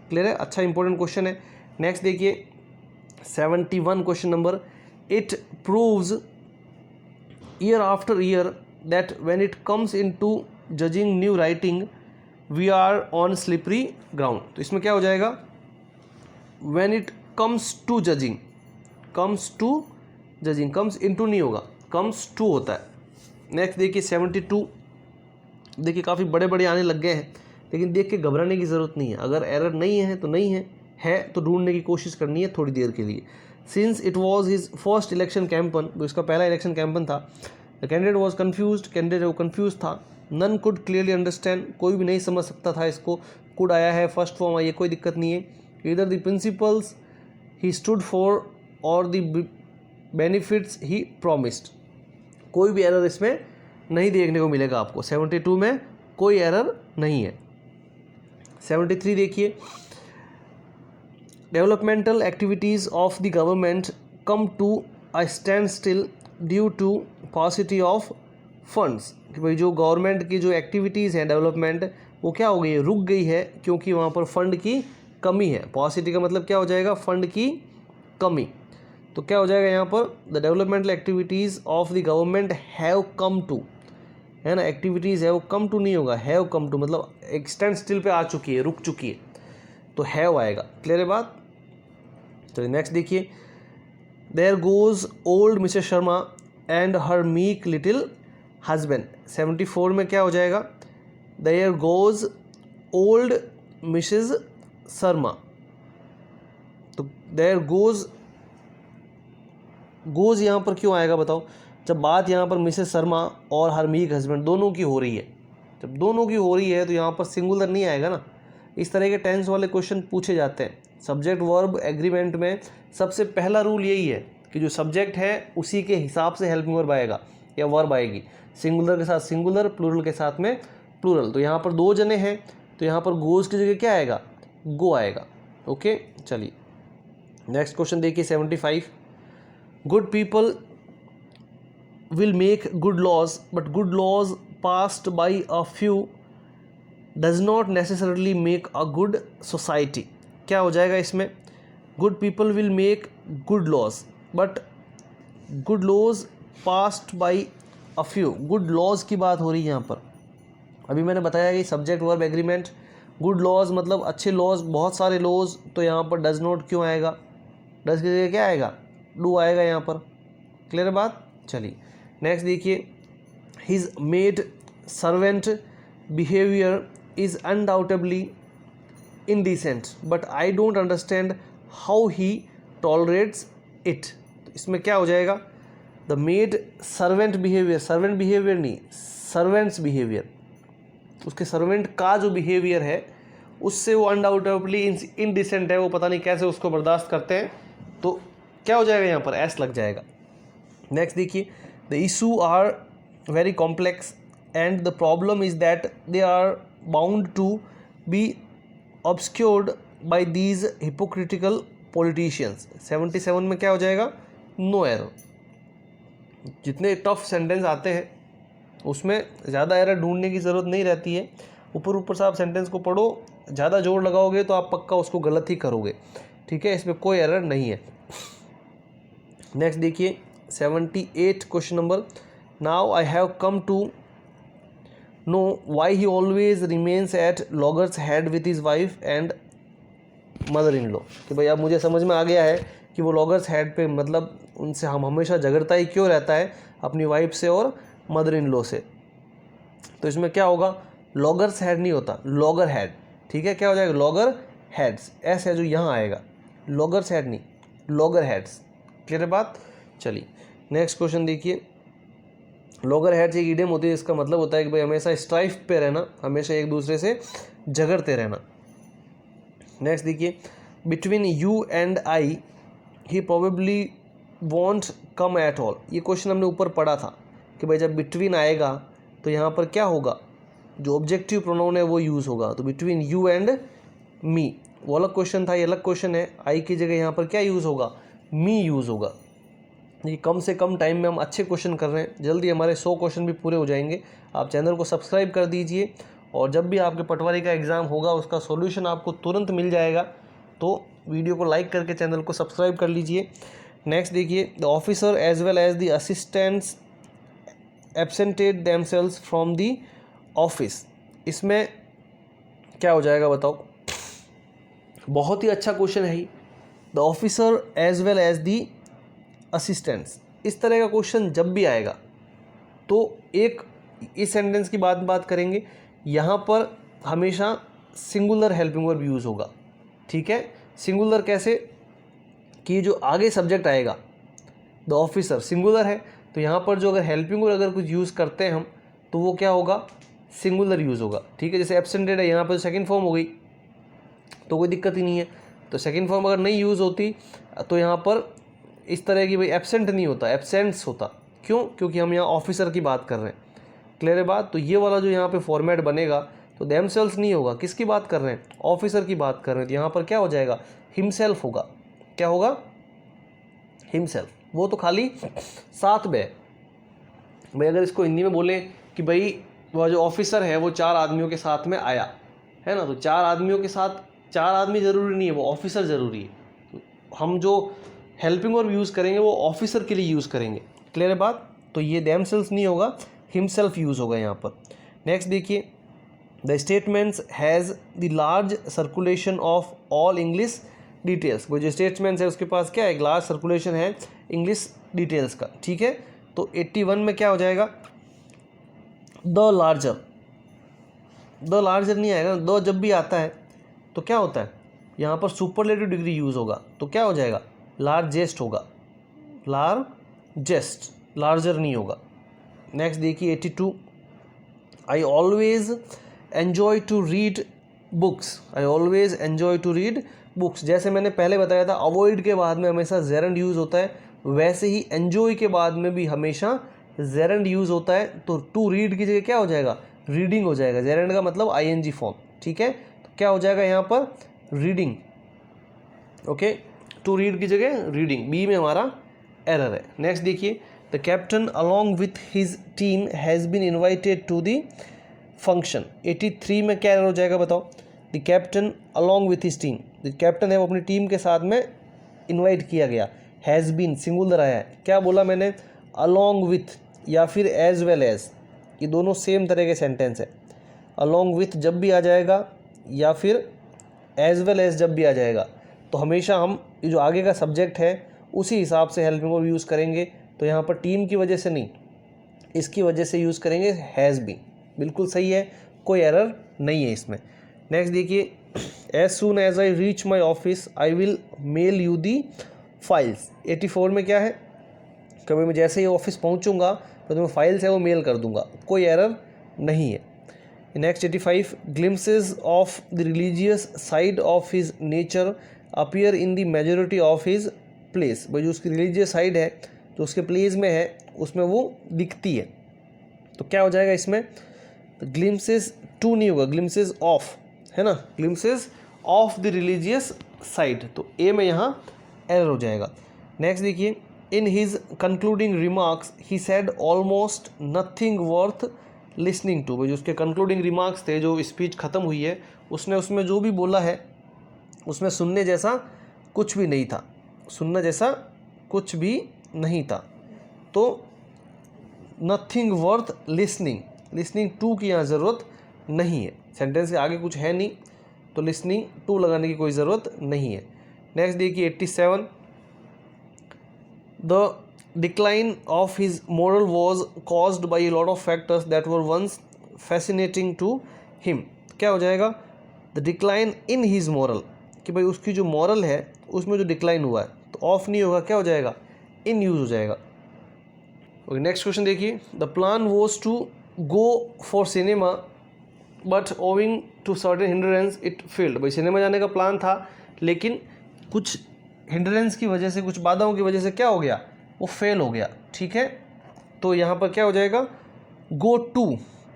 क्लियर है, अच्छा इंपॉर्टेंट क्वेश्चन है। नेक्स्ट देखिए 71 question number, it proves year after year that when it comes into judging new writing we are on slippery ground. तो इसमें क्या हो जाएगा, when it comes to judging, comes to judging, comes into नहीं होगा, comes to होता है। Next देखिए 72, देखिए काफ़ी बड़े बड़े आने लग गए हैं, लेकिन देख के घबराने की ज़रूरत नहीं है। अगर एरर नहीं है तो नहीं है तो ढूंढने की कोशिश करनी है थोड़ी देर के लिए। Since it was his first election campaign, तो इसका पहला इलेक्शन कैंपन था। The candidate was confuse, candidate वो कन्फ्यूज था। नन कुड क्लियरली अंडरस्टैंड, कोई भी नहीं समझ सकता था इसको। कुड आया है, फर्स्ट फॉर्म आई है, कोई दिक्कत नहीं है। इधर the principles he stood for और द बेनिफिट्स ही प्रॉमिस्ड, कोई भी एरर इसमें नहीं देखने को मिलेगा आपको। 72 में कोई एरर नहीं है। 73 देखिए, developmental activities of the government come to a standstill due to paucity of funds, कि भाई जो गवर्नमेंट की जो एक्टिविटीज़ हैं डेवलपमेंट, वो क्या हो गई है, रुक गई है, क्योंकि वहाँ पर फंड की कमी है। पॉसिटी का मतलब क्या हो जाएगा, फंड की कमी। तो क्या हो जाएगा यहाँ पर, the developmental activities of the government have come to, है ना, एक्टिविटीज़ है वो कम टू नहीं होगा, हैव कम टू मतलब एक स्टैंड स्टिल पे आ चुकी है, रुक चुकी है, तो हैव आएगा। क्लियर है बात। तो नेक्स्ट देखिए, there goes old Mrs Sharma and her meek little husband. 74 में क्या हो जाएगा, there goes old Mrs Sharma. तो देयर गोज यहाँ पर क्यों आएगा बताओ, जब बात यहाँ पर मिसेस शर्मा और हर मीक हस्बैंड दोनों की हो रही है। जब दोनों की हो रही है तो यहाँ पर सिंगुलर नहीं आएगा ना। इस तरह के टेंस वाले क्वेश्चन पूछे जाते हैं। सब्जेक्ट वर्ब एग्रीमेंट में सबसे पहला रूल यही है कि जो सब्जेक्ट है उसी के हिसाब से हेल्पिंग वर्ब आएगा या वर्ब आएगी। सिंगुलर के साथ सिंगुलर, प्लूरल के साथ में प्लूरल। तो यहाँ पर दो जने हैं तो यहाँ पर गोज की जगह क्या आएगा, गो आएगा। ओके चलिए नेक्स्ट क्वेश्चन देखिए 75, good people will make good laws but good laws passed by a few does not necessarily make a good society। क्या हो जाएगा इसमें, good people will make good laws but good laws passed by a few, good laws की बात हो रही है यहाँ पर। अभी मैंने बताया कि subject verb agreement, good laws मतलब अच्छे लॉज, बहुत सारे लॉज, तो यहाँ पर डज नॉट क्यों आएगा, डज की जगह क्या आएगा, डू आएगा यहाँ पर। क्लियर बात। चलिए नेक्स्ट देखिए, his maid servant behaviour is undoubtedly indecent but I don't understand how he tolerates it. इसमें क्या हो जाएगा, the maid servant behaviour, servant behaviour नहीं, सर्वेंट्स बिहेवियर, उसके सर्वेंट का जो बिहेवियर है उससे वो अनडाउटेबली इनडिसेंट है, वो पता नहीं कैसे उसको बर्दाश्त करते हैं, तो क्या हो जाएगा यहाँ पर, एस लग जाएगा। नेक्स्ट देखिए, the issue are very complex and the problem is that they are bound to be obscured by these hypocritical politicians. 77 में क्या हो जाएगा, नो एरर। जितने टफ सेंटेंस आते हैं उसमें ज़्यादा एरर ढूंढने की ज़रूरत नहीं रहती है। ऊपर ऊपर से आप सेंटेंस को पढ़ो, ज़्यादा जोर लगाओगे तो आप पक्का उसको गलत ही करोगे। ठीक है, इसमें कोई एरर नहीं है। नेक्स्ट देखिए 78 question number, now I have come to know why he always remains at loggerheads with his wife and mother in law. कि भाई अब मुझे समझ में आ गया है कि वो लॉगर्स हेड पे मतलब उनसे हम हमेशा झगड़ता ही क्यों रहता है, अपनी वाइफ से और मदर इन लॉ से। तो इसमें क्या होगा, लॉगर्स हेड नहीं होता, लॉगर हेड। ठीक है, क्या हो जाएगा, लॉगर हेड्स, एस है जो यहाँ आएगा, लॉगर्स हेड नहीं, लॉगर हेड्स। क्लियर है बात। चलिए नेक्स्ट क्वेश्चन देखिए, लॉगर हेड्स एक इडियम होती है, इसका मतलब होता है कि भाई हमेशा स्ट्राइफ पे रहना, हमेशा एक दूसरे से झगड़ते रहना। नेक्स्ट देखिए, between you and I he probably want come at all. ये क्वेश्चन हमने ऊपर पढ़ा था कि भाई जब बिटवीन आएगा तो यहाँ पर क्या होगा, जो ऑब्जेक्टिव प्रोनाउन है वो यूज़ होगा। तो बिटवीन यू एंड मी वो अलग क्वेश्चन था, ये अलग क्वेश्चन है। आई की जगह यहाँ पर क्या यूज़ होगा, मी यूज़ होगा। ये कम से कम टाइम में हम अच्छे क्वेश्चन कर रहे हैं, जल्दी हमारे 100 क्वेश्चन भी पूरे हो जाएंगे। आप चैनल को सब्सक्राइब कर दीजिए और जब भी आपके पटवारी का एग्ज़ाम होगा उसका सॉल्यूशन आपको तुरंत मिल जाएगा। तो वीडियो को लाइक करके चैनल को सब्सक्राइब कर लीजिए। नेक्स्ट देखिए, the officer as well as the assistants absented themselves from the office. इसमें क्या हो जाएगा बताओ? बहुत ही अच्छा क्वेश्चन है। The officer as well as the assistants, इस तरह का क्वेश्चन जब भी आएगा तो एक इस सेंटेंस की बात करेंगे। यहाँ पर हमेशा सिंगुलर हेल्पिंग वर्ब यूज़ होगा। ठीक है, सिंगुलर कैसे कि जो आगे सब्जेक्ट आएगा द ऑफिसर सिंगुलर है, तो यहाँ पर जो अगर हेल्पिंग वर्ब अगर कुछ यूज़ करते हैं हम तो वो क्या होगा? सिंगुलर यूज़ होगा। ठीक है, जैसे एब्सेंटेड है, यहाँ पर सेकंड फॉर्म हो गई तो कोई दिक्कत ही नहीं है। तो सेकंड फॉर्म अगर नहीं यूज़ होती तो यहाँ पर इस तरह की भाई एब्सेंट नहीं होता, एब्सेंट्स होता। क्यों? क्योंकि हम यहाँ ऑफिसर की बात कर रहे हैं। क्लियर है बात? तो ये वाला जो यहाँ पे फॉर्मेट बनेगा तो देमसेल्व्स नहीं होगा। किसकी बात कर रहे हैं? ऑफिसर की बात कर रहे हैं। तो यहाँ पर क्या हो जाएगा? हिमसेल्फ होगा। क्या होगा? हिमसेल्फ। वो तो खाली साथ में है भाई। अगर इसको हिंदी में बोलें कि भाई वह जो ऑफिसर है वो 4 आदमियों के साथ में आया है ना, तो 4 आदमियों के साथ 4 आदमी ज़रूरी नहीं है, वो ऑफिसर ज़रूरी है। तो हम जो हेल्पिंग वर्ब यूज़ करेंगे वो ऑफिसर के लिए यूज़ करेंगे। क्लियर है बात? तो ये देमसेल्व्स नहीं होगा, हिमसेल्फ यूज़ होगा यहाँ पर। नेक्स्ट देखिए, the statements has the large circulation of all English details. वो जो स्टेटमेंट्स है उसके पास क्या है? लार्ज सर्कुलेशन है इंग्लिश डिटेल्स का। ठीक है, तो 81 में क्या हो जाएगा? The larger. द लार्जर नहीं आएगा। द जब भी आता है तो क्या होता है? यहाँ पर सुपरलेटिव डिग्री यूज़ होगा तो क्या हो जाएगा? लार्जेस्ट होगा। लार्जेस्ट, लार्जर नहीं होगा। नेक्स्ट देखिए 82, I always enjoy to read books. I always enjoy to read books. जैसे मैंने पहले बताया था अवॉइड के बाद में हमेशा जेरंड यूज़ होता है, वैसे ही एन्जॉय के बाद में भी हमेशा जेरंड यूज़ होता है। तो टू रीड की जगह क्या हो जाएगा? रीडिंग हो जाएगा। जेरंड का मतलब आईएनजी फॉर्म। ठीक है, तो क्या हो जाएगा यहाँ पर? रीडिंग। ओके, टू रीड की जगह रीडिंग। बी में हमारा एरर है। नेक्स्ट देखिए, the captain along with his team has been invited to the function. 83 में क्या एरर हो जाएगा बताओ? The captain along with his team, the captain है वो अपनी टीम के साथ में इन्वाइट किया गया। हैज़ बीन सिंगुलर आया है। क्या बोला मैंने? अलॉन्ग विथ या फिर एज वेल एज, ये दोनों सेम तरह के सेंटेंस है। अलॉन्ग विथ जब भी आ जाएगा या फिर एज वेल एज जब भी आ जाएगा तो हमेशा हम ये जो आगे का सब्जेक्ट है उसी हिसाब से हेल्पिंग वर्ब यूज़ करेंगे। तो यहाँ पर टीम की वजह से नहीं, इसकी वजह से यूज़ करेंगे हैज़ बीन। बिल्कुल सही है, कोई एरर नहीं है इसमें। नेक्स्ट देखिए, as soon as I reach my office I will mail you the files. 84 में क्या है? कभी मैं जैसे ही ऑफिस पहुँचूँगा तो तुम्हें फाइल्स है वो मेल कर दूँगा। कोई एरर नहीं है। Next 85, glimpses of the religious side of his nature appear in the majority of his place. भाई जो उसकी रिलीजियस साइड है जो उसके प्लेस में है उसमें वो दिखती है। तो क्या हो जाएगा इसमें? तो ग्लिम्सेस टू नहीं होगा, ग्लिम्सेस ऑफ है ना, glimpses of the religious side. तो ए में यहाँ एरर हो जाएगा। नेक्स्ट देखिए, in his concluding remarks he said almost nothing worth listening to. भाई जो उसके कंक्लूडिंग रिमार्क्स थे, जो स्पीच ख़त्म हुई है, उसमें जो भी बोला है उसमें सुनने जैसा कुछ भी नहीं था। सुनने जैसा कुछ भी नहीं था। तो nothing worth listening, listening to की यहाँ ज़रूरत नहीं है। सेंटेंस के आगे कुछ है नहीं तो लिसनिंग टू लगाने की कोई ज़रूरत नहीं है। नेक्स्ट देखिए 87, the decline of his morale was caused by lot of factors that were once fascinating to him. क्या हो जाएगा? The decline in his morale, कि भाई उसकी जो मॉरल है उसमें जो डिक्लाइन हुआ है, तो ऑफ नहीं होगा, क्या हो जाएगा? इन यूज हो जाएगा। ओके, नेक्स्ट क्वेश्चन देखिए, the plan was to go for cinema but owing to certain hindrance it failed. भाई सिनेमा जाने का प्लान था लेकिन कुछ हिंड्रेंस की वजह से, कुछ बाधाओं की वजह से क्या हो गया? वो फेल हो गया। ठीक है, तो यहाँ पर क्या हो जाएगा? Go to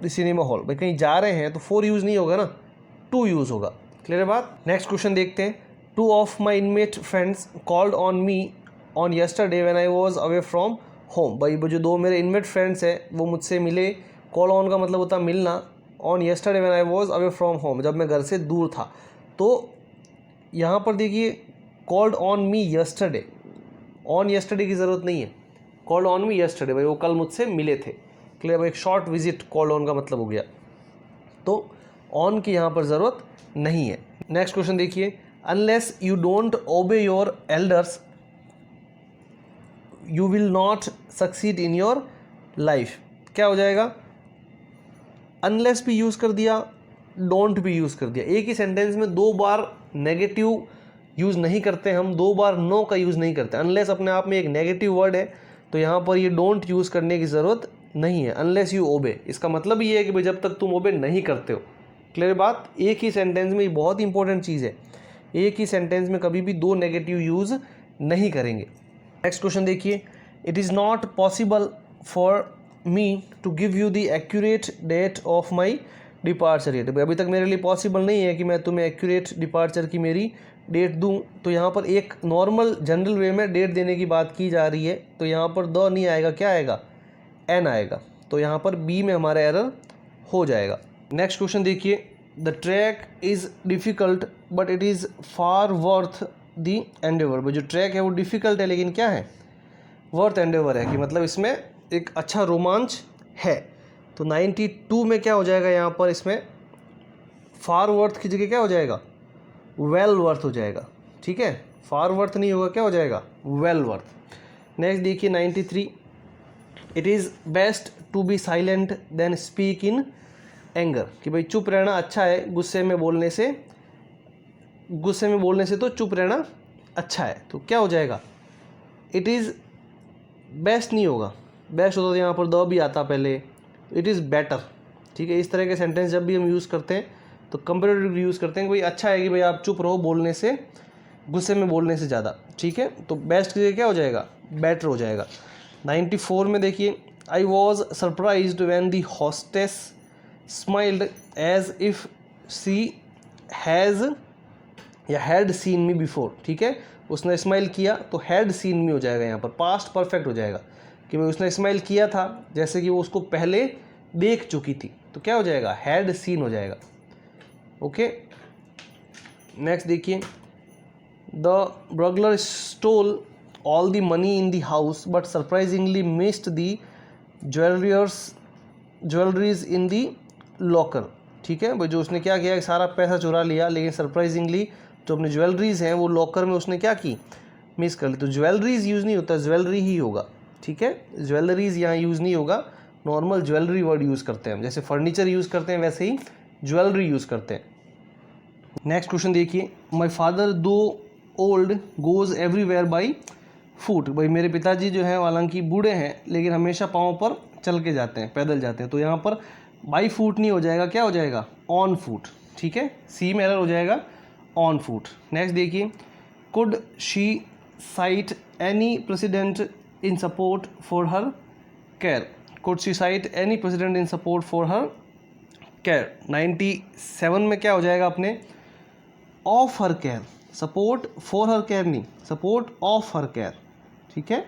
the cinema hall. भाई कहीं जा रहे हैं तो फॉर यूज़ नहीं होगा ना, टू यूज़ होगा। क्लियर है बात? नेक्स्ट क्वेश्चन देखते हैं, two of my inmate friends called on me on yesterday when I was away from home. भाई वो जो दो मेरे इनमेट फ्रेंड्स हैं वो मुझसे मिले। कॉल ऑन का मतलब होता है मिलना। On yesterday when I was away from home, जब मैं घर से दूर था। तो यहाँ पर देखिए called on me yesterday, on yesterday की ज़रूरत नहीं है, कॉल्ड ऑन मी येस्टरडे, भाई वो कल मुझसे मिले थे। क्लियर, भाई एक शॉर्ट विजिट कॉल्ड ऑन का मतलब हो गया। तो ऑन की यहाँ पर ज़रूरत नहीं है। नेक्स्ट क्वेश्चन देखिए, अनलेस यू डोंट ओबे your elders you will not succeed in your life. क्या हो जाएगा, अनलेस भी यूज़ कर दिया, डोंट भी यूज़ कर दिया। एक ही सेंटेंस में दो बार नेगेटिव यूज़ नहीं करते हम, दो बार नो का यूज़ नहीं करते। अनलेस अपने आप में एक नेगेटिव वर्ड है, तो यहाँ पर ये डोंट यूज़ करने की ज़रूरत नहीं है। अनलेस यू ओबे, इसका मतलब ये है कि भाई जब तक तुम ओबे नहीं करते हो। क्लियर बात, एक ही सेंटेंस में, ये बहुत इंपॉर्टेंट चीज़ है, एक ही सेंटेंस में कभी भी दो नेगेटिव यूज़ नहीं करेंगे। नेक्स्ट क्वेश्चन देखिए, it is not possible for me to give you the accurate date of my departure yet. अभी तक मेरे लिए पॉसिबल नहीं है कि मैं तुम्हें एक्यूरेट डिपार्चर की मेरी डेट दूं। तो यहाँ पर एक नॉर्मल जनरल वे में डेट देने की बात की जा रही है, तो यहाँ पर द नहीं आएगा, क्या आएगा, एन आएगा। तो यहाँ पर बी में हमारा एरर हो जाएगा। नेक्स्ट क्वेश्चन देखिए, the track is difficult but it is far worth the Endeavour. भाई जो ट्रैक है वो डिफ़िकल्ट है लेकिन क्या है, वर्थ एंडेवर है, कि मतलब इसमें एक अच्छा रोमांच है। तो 92 में क्या हो जाएगा, यहाँ पर इसमें फार वर्थ की जगह क्या हो जाएगा, वेल वर्थ हो जाएगा। ठीक है, फार वर्थ नहीं होगा, क्या हो जाएगा, वेल वर्थ। नेक्स्ट देखिए 93, it is best to be silent then speak in anger. कि भाई चुप रहना अच्छा है गुस्से में बोलने से, गुस्से में बोलने से तो चुप रहना अच्छा है। तो क्या हो जाएगा, इट इज़ बेस्ट नहीं होगा, बेस्ट होता तो यहाँ पर द भी आता पहले, इट इज़ बेटर। ठीक है, इस तरह के सेंटेंस जब भी हम यूज़ करते हैं तो कंपेरेटिव यूज़ करते हैं कि भाई अच्छा है कि भाई आप चुप रहो बोलने से, गुस्से में बोलने से ज़्यादा। ठीक है, तो बेस्ट के लिए क्या हो जाएगा, बेटर हो जाएगा। 94 में देखिए, I was surprised when the hostess smiled as if she has या हैड सीन मी बिफोर। ठीक है, उसने स्माइल किया तो हैड सीन मी हो जाएगा, यहाँ पर पास्ट परफेक्ट हो जाएगा कि भाई उसने स्माइल किया था जैसे कि वो उसको पहले देख चुकी थी। तो क्या हो जाएगा, हैड सीन हो जाएगा। ओके, नेक्स्ट देखिए, the burglar stole all the money in the house but surprisingly missed the jewelleries in the locker. ठीक है, भाई जो उसने क्या किया, सारा पैसा चुरा लिया, लेकिन सरप्राइजिंगली जो अपनी ज्वेलरीज हैं वो लॉकर में उसने क्या की, मिस कर ली। तो ज्वेलरीज यूज़ नहीं होता, ज्वेलरी ही होगा। ठीक है, ज्वेलरीज यहाँ यूज़ नहीं होगा, नॉर्मल ज्वेलरी वर्ड यूज़ करते हैं हम, जैसे फर्नीचर यूज़ करते हैं वैसे ही ज्वेलरी यूज़ करते हैं। नेक्स्ट क्वेश्चन देखिए, माई फादर दो old goes everywhere by foot. भाई मेरे पिताजी जो हैं हालांकि बूढ़े हैं लेकिन हमेशा पाँव पर चल के जाते हैं, पैदल जाते हैं। तो यहाँ पर बाई फुट नहीं हो जाएगा, क्या हो जाएगा, ऑन फुट। ठीक है, सी में एरर हो जाएगा, ऑन फुट। नेक्स्ट देखिए, could she site any president in support for her care. Could she site any president in support for her care. 97 में क्या हो जाएगा अपने, of her care, support for her care नहीं, support of her care. ठीक है,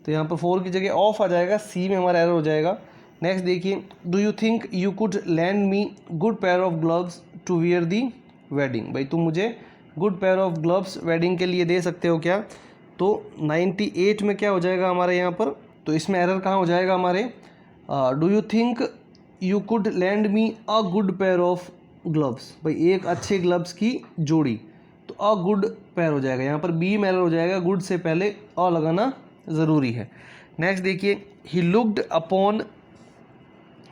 तो यहाँ पर फोर की जगह ऑफ आ जाएगा, सी में हमारा एरर हो जाएगा। नेक्स्ट देखिए, do you think you could land me good pair of gloves to wear the wedding. भाई तुम मुझे good pair of gloves wedding के लिए दे सकते हो क्या। तो 98 में क्या हो जाएगा हमारे यहाँ पर, तो इसमें एरर कहाँ हो जाएगा हमारे, do you think you could land me a good pair of gloves. भाई एक अच्छे ग्लव्स की जोड़ी, तो अ गुड पेयर हो जाएगा, यहाँ पर बी में एरर हो जाएगा, गुड से पहले अ लगाना ज़रूरी है। नेक्स्ट देखिए, he looked upon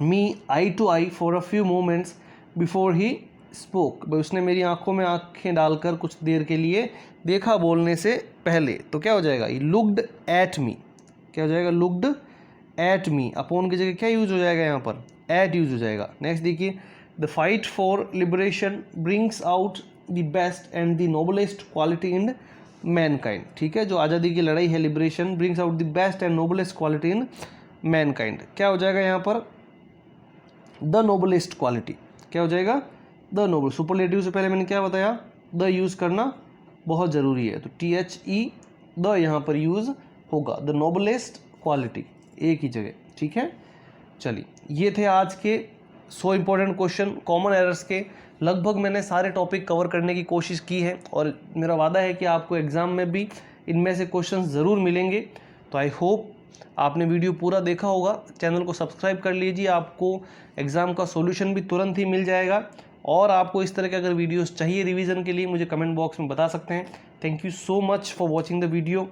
me eye to eye for a few moments before he spoke. भाई उसने मेरी आंखों में आंखें डालकर कुछ देर के लिए देखा बोलने से पहले। तो क्या हो जाएगा, ही लुक्ड एट मी, क्या हो जाएगा, लुक्ड एट मी। अपॉन की जगह क्या यूज हो जाएगा, यहाँ पर एट यूज हो जाएगा। नेक्स्ट देखिए, the fight for liberation brings out the best and the noblest quality in Mankind. ठीक है, जो आज़ादी की लड़ाई है, liberation brings out the best and noblest quality in Mankind. क्या हो जाएगा यहाँ पर, द नोबलेस्ट क्वालिटी। क्या हो जाएगा, द नोबल। सुपरलेटिव से पहले मैंने क्या बताया, द यूज़ करना बहुत ज़रूरी है। तो THE द यहाँ पर यूज़ होगा, द नोबलेस्ट क्वालिटी एक ही जगह, ठीक है। चलिए, ये थे आज के 100 इंपॉर्टेंट क्वेश्चन कॉमन एरर्स के। लगभग मैंने सारे टॉपिक कवर करने की कोशिश की है और मेरा वादा है कि आपको एग्ज़ाम में भी इनमें से क्वेश्चन ज़रूर मिलेंगे। तो आई होप आपने वीडियो पूरा देखा होगा। चैनल को सब्सक्राइब कर लीजिए, आपको एग्ज़ाम का सॉल्यूशन भी तुरंत ही मिल जाएगा। और आपको इस तरह के अगर वीडियोस चाहिए रिवीजन के लिए, मुझे कमेंट बॉक्स में बता सकते हैं। Thank you so much for watching the video.